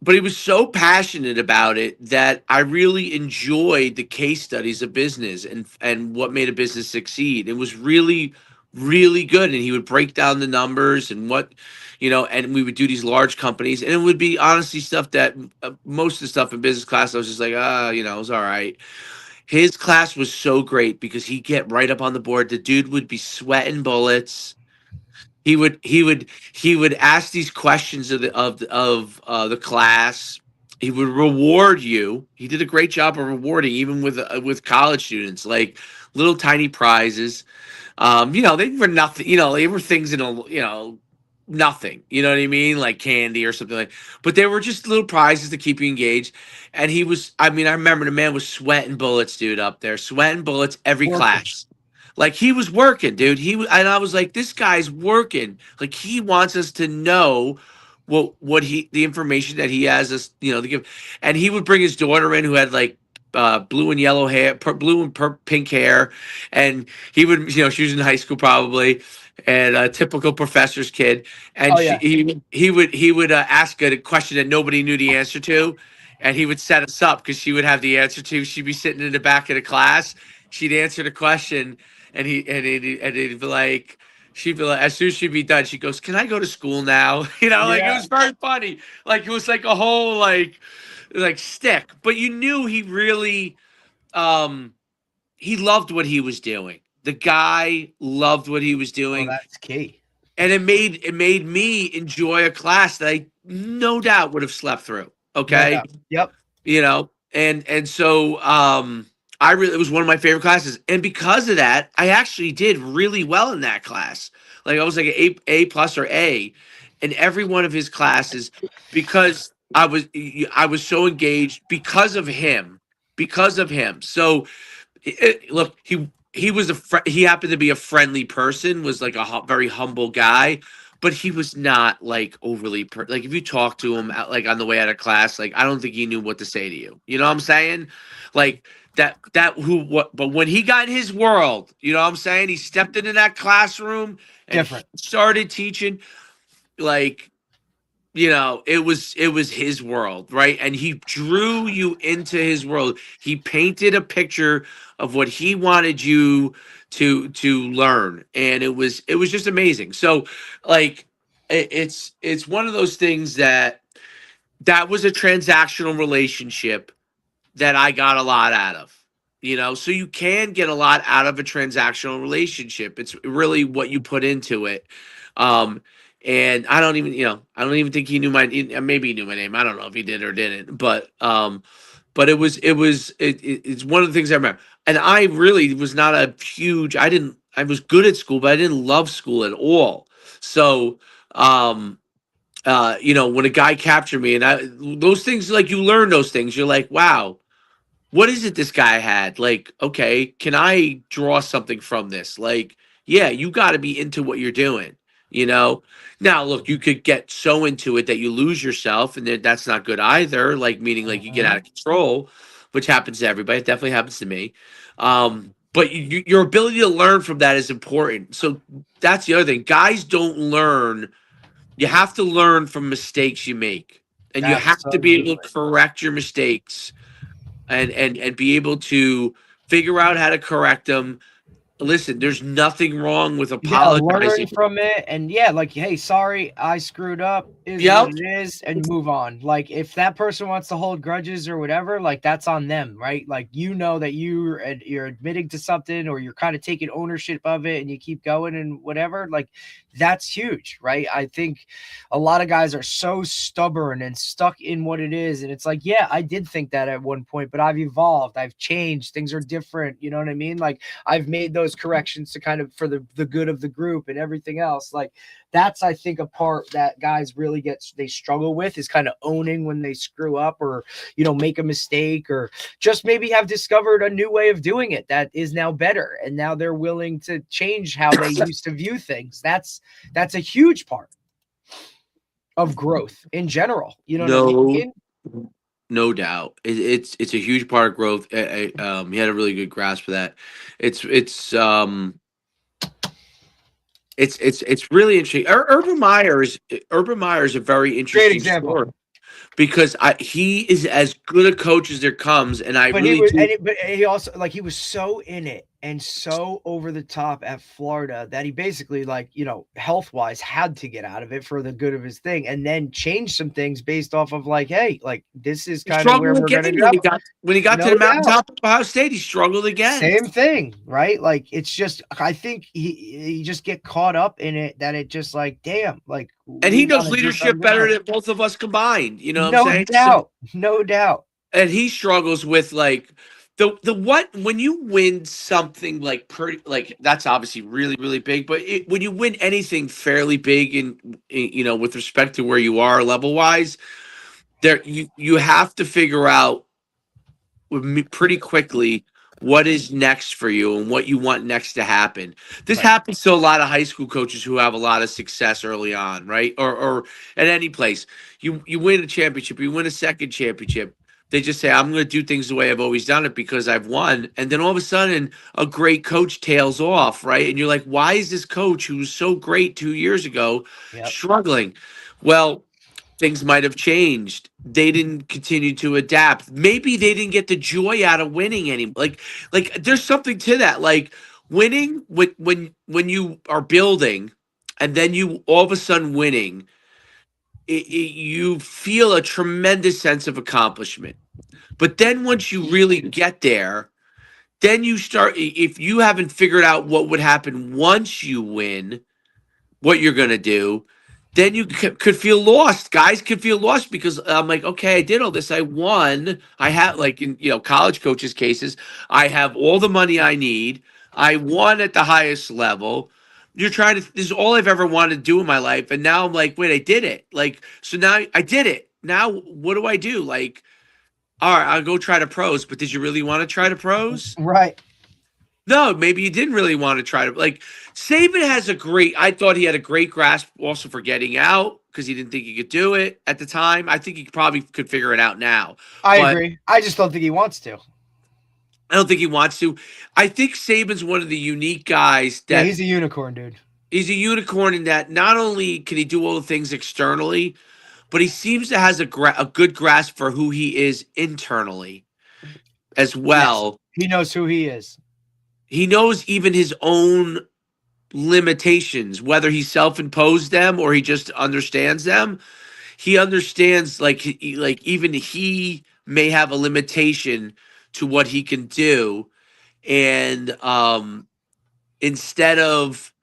But he was so passionate about it that I really enjoyed the case studies of business and what made a business succeed. It was really, really good. And he would break down the numbers and what, and we would do these large companies. And it would be honestly stuff that most of the stuff in business class, I was just like, it was all right. His class was so great because he'd get right up on the board. The dude would be sweating bullets. He would ask these questions of the class. He would reward you. He did a great job of rewarding, even with college students, like little tiny prizes. They were nothing. They were things in nothing. You know what I mean, like candy or something like. But they were just little prizes to keep you engaged. And he was. I mean, I remember the man was sweating bullets, dude, up there, sweating bullets every class. Like he was working, dude. And I was like, this guy's working. Like he wants us to know the information that he has us, to give. And he would bring his daughter in who had like blue and yellow hair, blue and pink hair, and he would, she was in high school probably, and a typical professor's kid. And he would ask a question that nobody knew the answer to, and he would set us up because she would have the answer to. She'd be sitting in the back of the class. She'd answer the question. And he'd be like, she'd be like, as soon as she'd be done, she goes, "Can I go to school now?" Like it was very funny. Like it was like a whole like stick. But you knew he really, he loved what he was doing. The guy loved what he was doing. Oh, that's key. And it made me enjoy a class that I no doubt would have slept through. Okay. Yep. And so it was one of my favorite classes. And because of that, I actually did really well in that class. Like I was like an A plus or A in every one of his classes because I was so engaged because of him. So look, he was he happened to be a friendly person, was like a very humble guy, but he was not like overly like if you talk to him like on the way out of class, like I don't think he knew what to say to you. You know what I'm saying? Like but when he got in his world, you know what I'm saying? He stepped into that classroom and started teaching, like, it was his world, right? And he drew you into his world. He painted a picture of what he wanted you to learn, and it was just amazing. So, like, it's one of those things that was a transactional relationship that I got a lot out of. So you can get a lot out of a transactional relationship. It's really what you put into it. And I don't even think he knew maybe he knew my name. I don't know if he did or didn't, but it's one of the things I remember. And I really was not I was good at school, but I didn't love school at all. So, when a guy captured me and those things, like you learn those things, you're like, wow, what is it this guy had? Like, okay, can I draw something from this? Like, yeah, you got to be into what you're doing, Now, look, you could get so into it that you lose yourself, and that's not good either. Like, meaning like you get out of control, which happens to everybody. It definitely happens to me. But your ability to learn from that is important. So that's the other thing. Guys don't learn. You have to learn from mistakes you make, and you have to be able to correct your mistakes. And be able to figure out how to correct them, listen, there's nothing wrong with You gotta learn apologizing. from it, and yeah, like, hey, sorry, I screwed up, is Yep. what it is, and move on. Like, if that person wants to hold grudges or whatever, like, that's on them, right? Like, you know that you're admitting to something, or you're kind of taking ownership of it, and you keep going and whatever. Like, that's huge, right? I think a lot of guys are so stubborn and stuck in what it is, and it's like, yeah, I did think that at one point, but I've evolved, I've changed, things are different. You know what I mean? Like, I've made those corrections to kind of for the good of the group and everything else. Like, that's, I think, a part that guys really they struggle with, is kind of owning when they screw up, or, you know, make a mistake, or just maybe have discovered a new way of doing it that is now better, and now they're willing to change how they used to view things. That's a huge part of growth in general. You know what I mean? No doubt, it's a huge part of growth. He had a really good grasp of that. It's really interesting. Urban Meyer is a very interesting example. story, because he is as good a coach as there comes, and but he also, like, he was so in it and so over the top at Florida that he basically, like, you know, health wise had to get out of it for the good of his thing, and then change some things based off of, like, hey, like, this is kind of where we're going to go. When he got to the mountaintop of Ohio State, he struggled again. Same thing, right? Like, it's just, I think he just get caught up in it, that it just, like, damn, like, and he knows leadership better than both of us combined. You know what I'm saying? No doubt. And he struggles with, like, when you win something like that's obviously really, really big, but when you win anything fairly big, and, you know, with respect to where you are level wise, you have to figure out pretty quickly what is next for you and what you want next to happen. This happens to a lot of high school coaches who have a lot of success early on, right? Or at any place. You win a championship, you win a second championship. They just say, I'm going to do things the way I've always done it because I've won. And then all of a sudden, a great coach tails off, right? And you're like, why is this coach who was so great 2 years ago struggling? Well, things might have changed. They didn't continue to adapt. Maybe they didn't get the joy out of winning anymore. Like there's something to that. Like, winning, when you are building, and then you all of a sudden winning, you feel a tremendous sense of accomplishment. But then once you really get there, then you start, if you haven't figured out what would happen once you win, what you're going to do, then you could feel lost. Guys could feel lost, because I'm like, okay, I did all this. I won. I have, like, in, you know, college coaches' cases, I have all the money I need. I won at the highest level. This is all I've ever wanted to do in my life. And now I'm like, wait, I did it. Like, so now I did it. Now what do I do? Like, all right, I'll go try to pros. But did you really want to try to pros? Right. No, maybe you didn't really want to try to, like, Saban I thought he had a great grasp also for getting out, because he didn't think he could do it at the time. I think he probably could figure it out now. I agree. I just don't think he wants to. I don't think he wants to. I think Saban's one of the unique guys that he's a unicorn, dude. He's a unicorn in that not only can he do all the things externally, but he seems to has a good grasp for who he is internally as well. Yes. He knows who he is. He knows even his own limitations, whether he self-imposed them or he just understands them. He understands, like even he may have a limitation to what he can do, and instead of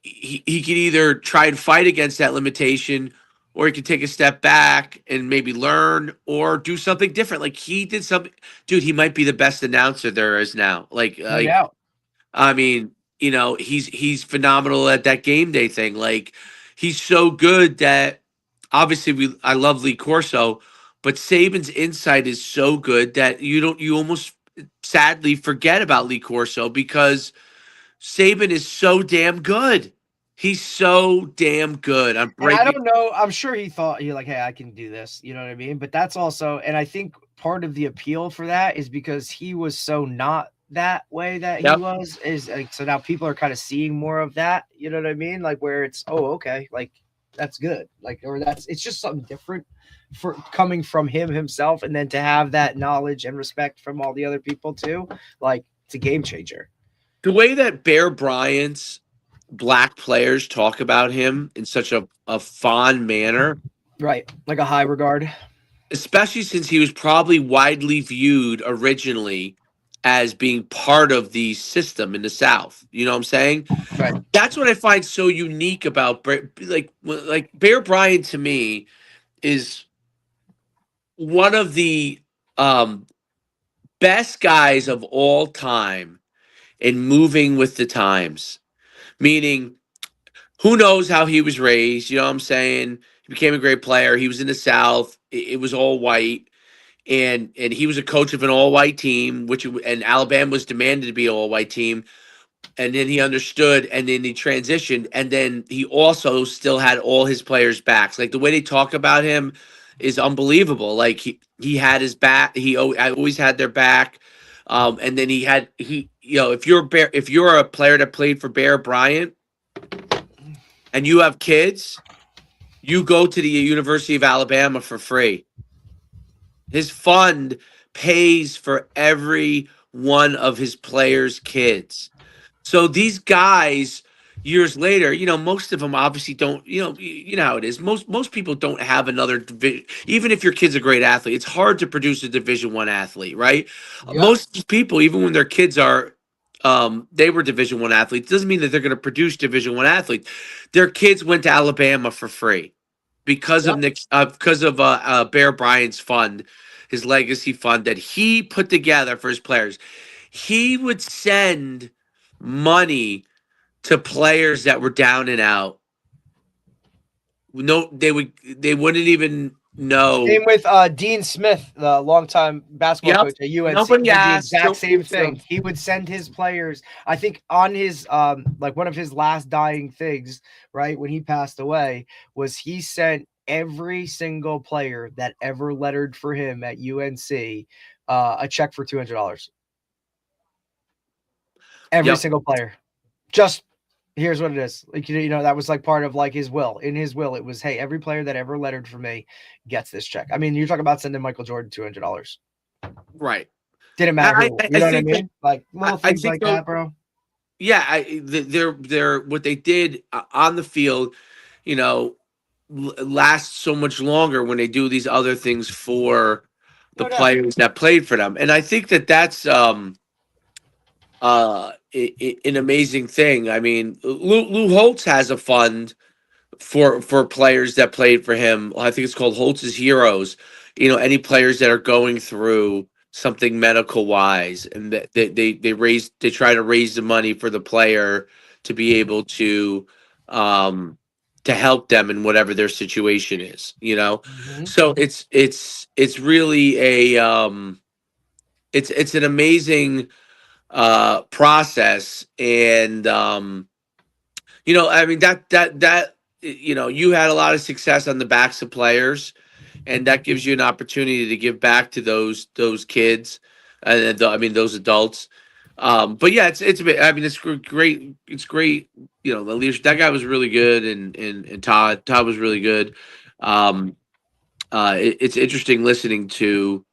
he can either try and fight against that limitation, or he can take a step back and maybe learn or do something different. Like, he did something, dude. He might be the best announcer there is now. Yeah. I mean, you know, he's phenomenal at that game day thing. Like, he's so good that obviously I love Lee Corso, but Saban's insight is so good that you almost sadly forget about Lee Corso, because Saban is so damn good. He's so damn good. I don't know. I'm sure he thought, like, hey, I can do this. You know what I mean? But that's also, and I think part of the appeal for that is because he was so not that way that he was, is like, so now people are kind of seeing more of that. You know what I mean? Like, where it's, oh, okay, like, that's good. Like, or it's just something different for coming from him himself. And then to have that knowledge and respect from all the other people too, like, it's a game changer. the way that Bear Bryant's black players talk about him in such a fond manner, Right. Like a high regard. especially since he was probably widely viewed originally as being part of the system in the South. You know what I'm saying? Right. That's what I find so unique about like Bear Bryant to me is one of the best guys of all time in moving with the times. Meaning, who knows how he was raised? You know what I'm saying? He became a great player. He was in the South. It was all white, and he was a coach of an all white team, and Alabama was demanded to be an all white team. And then he understood, and then he transitioned, and then he also still had all his players' backs. Like the way they talk about him is unbelievable. Like he had his back. I always had their back. And then if you're a player that played for Bear Bryant, and you have kids, you go to the University of Alabama for free. His fund pays for every one of his players' kids. So these guys, years later, most of them obviously don't. You know how it is. Most people don't have another division. Even if your kid's a great athlete, it's hard to produce a Division I athlete, right? Yep. Most people, even when their kids are, they were Division I athletes, doesn't mean that they're going to produce Division I athletes. Their kids went to Alabama for free because of Bear Bryant's fund, his legacy fund that he put together for his players. He would send money to players that were down and out. No, they wouldn't even know. Same with Dean Smith, the longtime basketball coach at UNC. Nobody asked. The exact same thing. He would send his players. I think on his like one of his last dying things, right when he passed away, was he sent every single player that ever lettered for him at UNC a check for $200. Every single player. Just here's what it is. Like, that was like part of like his will. In his will, it was, hey, every player that ever lettered for me gets this check. I mean, you're talking about sending Michael Jordan $200. Right. Didn't matter. You know what I mean? Like little things like that, bro. Yeah, they're what they did on the field, lasts so much longer when they do these other things for the players that played for them. And I think that's an amazing thing. I mean, Lou Holtz has a fund for players that played for him. I think it's called Holtz's Heroes. Any players that are going through something medical wise, and that they try to raise the money for the player to be able to help them in whatever their situation is. So it's really it's an amazing process. And I mean that you had a lot of success on the backs of players, and that gives you an opportunity to give back to those kids and those adults. But yeah, it's great. It's great. The leadership, that guy was really good, and Todd was really good. It's interesting listening to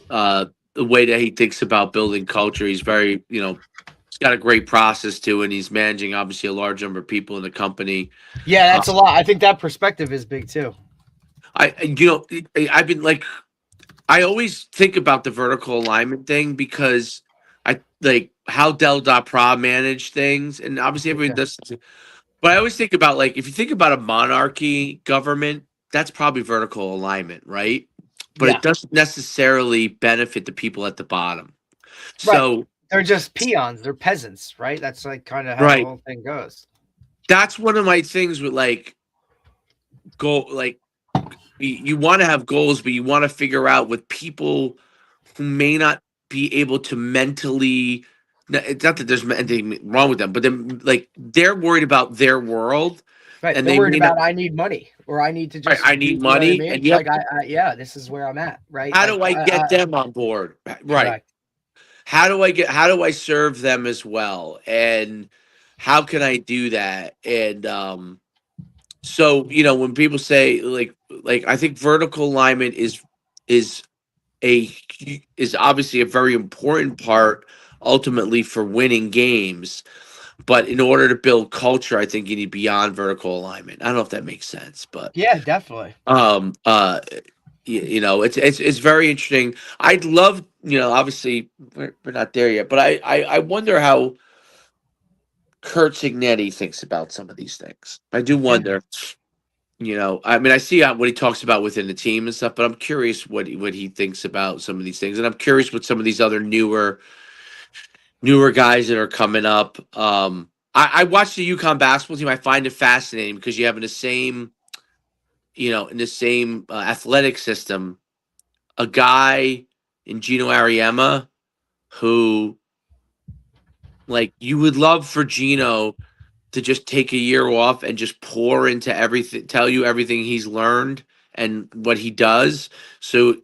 the way that he thinks about building culture. He's very, he's got a great process too, and he's managing obviously a large number of people in the company. Yeah, that's a lot. I think that perspective is big too. I've been like, I always think about the vertical alignment thing because I like how Del.Pra managed things, and obviously everyone does. But I always think about, like, if you think about a monarchy government, that's probably vertical alignment, right? But it doesn't necessarily benefit the people at the bottom. So they're just peons, they're peasants, right? That's like kind of how the whole thing goes. That's one of my things with you want to have goals, but you want to figure out with people who may not be able to mentally. It's not that there's anything wrong with them, but they're worried about their world. Right. And they're worried about, I need money, or I need to just. I need money. I mean? And this is where I'm at. Right. How do I get them on board? Right. How do I serve them as well? And how can I do that? And so when people say like I think vertical alignment is obviously a very important part ultimately for winning games. But in order to build culture, I think you need beyond vertical alignment. I don't know if that makes sense, but Yeah, definitely. It's very interesting. I'd love, obviously we're not there yet, but I wonder how Kurt Signetti thinks about some of these things. I do wonder. I mean, I see what he talks about within the team and stuff, but I'm curious what he thinks about some of these things, and I'm curious what some of these other newer guys that are coming up. I watch the UConn basketball team. I find it fascinating because you have in the same, athletic system, a guy in Gino Ariema who, like, you would love for Gino to just take a year off and just pour into everything, tell you everything he's learned and what he does. So,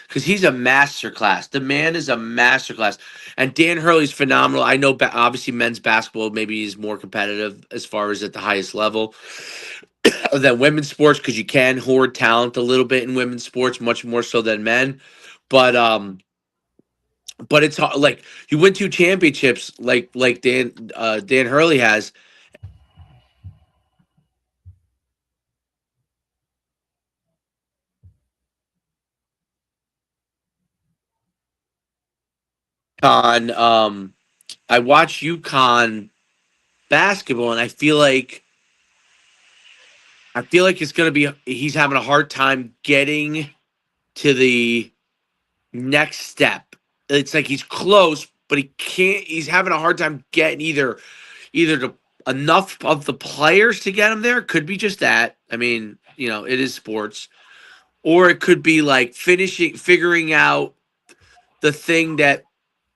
because he's a masterclass, the man is a masterclass, and Dan Hurley's phenomenal. I know, obviously, men's basketball maybe is more competitive as far as at the highest level than women's sports because you can hoard talent a little bit in women's sports, much more so than men. But it's like you win 2 championships, like Dan Hurley has. I watch UConn basketball, and I feel like it's gonna be he's having a hard time getting to the next step. It's like he's close, but he can't. He's having a hard time getting either to enough of the players to get him there. Could be just that. I mean, it is sports, or it could be like figuring out the thing that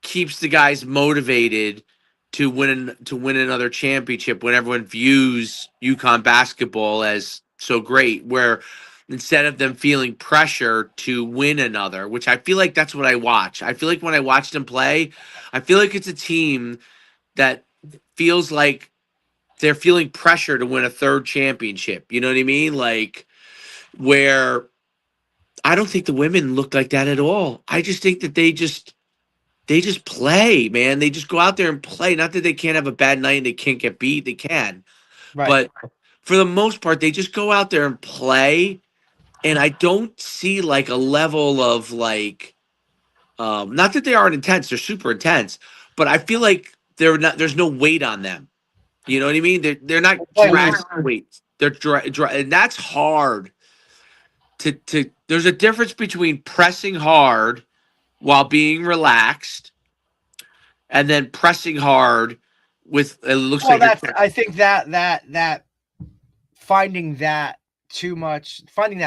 keeps the guys motivated to win another championship when everyone views UConn basketball as so great, where instead of them feeling pressure to win another, which I feel like that's what I watch. I feel like when I watch them play, I feel like it's a team that feels like they're feeling pressure to win a third championship. You know what I mean? Like, where I don't think the women look like that at all. I just think that they just play, man. They just go out there and play. Not that they can't have a bad night and they can't get beat. They can. Right. But for the most part, they just go out there and play. And I don't see like a level of like, not that they aren't intense. They're super intense. But I feel like there's no weight on them. You know what I mean? They're not dragging weights. They're and that's hard to there's a difference between pressing hard while being relaxed and then pressing hard with it looks like I think that finding that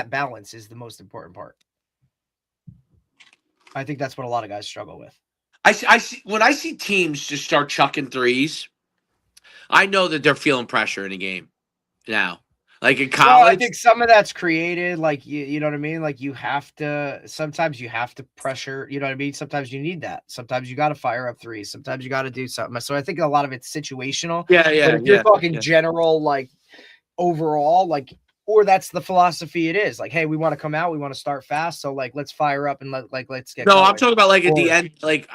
balance is the most important part. I think that's what a lot of guys struggle with. I see when I see teams just start chucking threes, I know that they're feeling pressure in a game now. Like in college, well, I think some of that's created. Like you know what I mean. Like sometimes you have to pressure. You know what I mean. Sometimes you need that. Sometimes you got to fire up threes. Sometimes you got to do something. So I think a lot of it's situational. Yeah. But if you're talking general, like overall, like, or that's the philosophy it is. Like, hey, we want to come out, we want to start fast, so like let's fire up and let's get. No, going. I'm talking about like at the end, like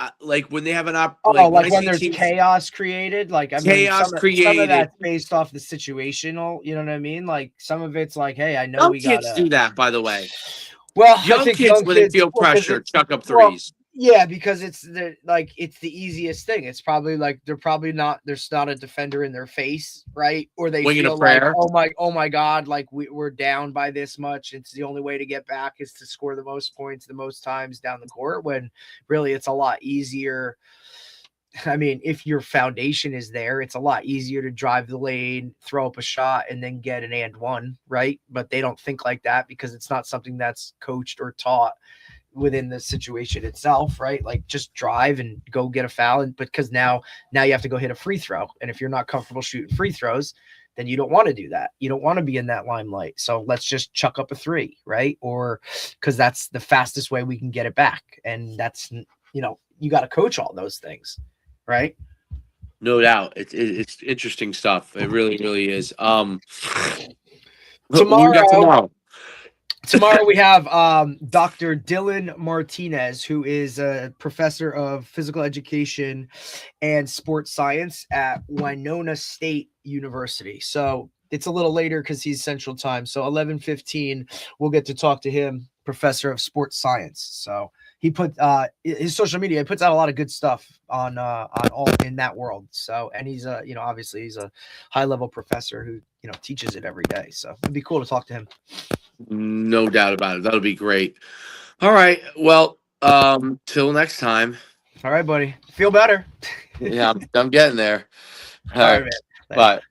when they have an like when there's chaos created. Like I mean, some of that's based off the situational. You know what I mean? Like some of it's like, hey, I know we got kids do that. By the way, well, young kids when they feel pressure, chuck up threes. Yeah, because it's the easiest thing. It's probably like there's not a defender in their face, right? Or they feel like, oh my God, like we're down by this much. It's the only way to get back is to score the most points the most times down the court, when really it's a lot easier. I mean, if your foundation is there, it's a lot easier to drive the lane, throw up a shot, and then get an and one, right? But they don't think like that because it's not something that's coached or taught within the situation itself, right? Like just drive and go get a foul, and because now you have to go hit a free throw, and if you're not comfortable shooting free throws, then you don't want to do that. You don't want to be in that limelight. So let's just chuck up a three, right? Or because that's the fastest way we can get it back, and that's you got to coach all those things, right? No doubt, it's interesting stuff. It really is. Tomorrow. Tomorrow we have Dr. Dylan Martinez, who is a professor of physical education and sports science at Winona State University. So it's a little later because he's Central Time. So 11:15, we'll get to talk to him, professor of sports science. So he put his social media, he puts out a lot of good stuff on all in that world. So, and he's obviously he's a high level professor who teaches it every day. So it'd be cool to talk to him. No doubt about it. That'll be great. All right. Well, till next time. All right, buddy. Feel better. Yeah, I'm getting there. All right, man. Bye.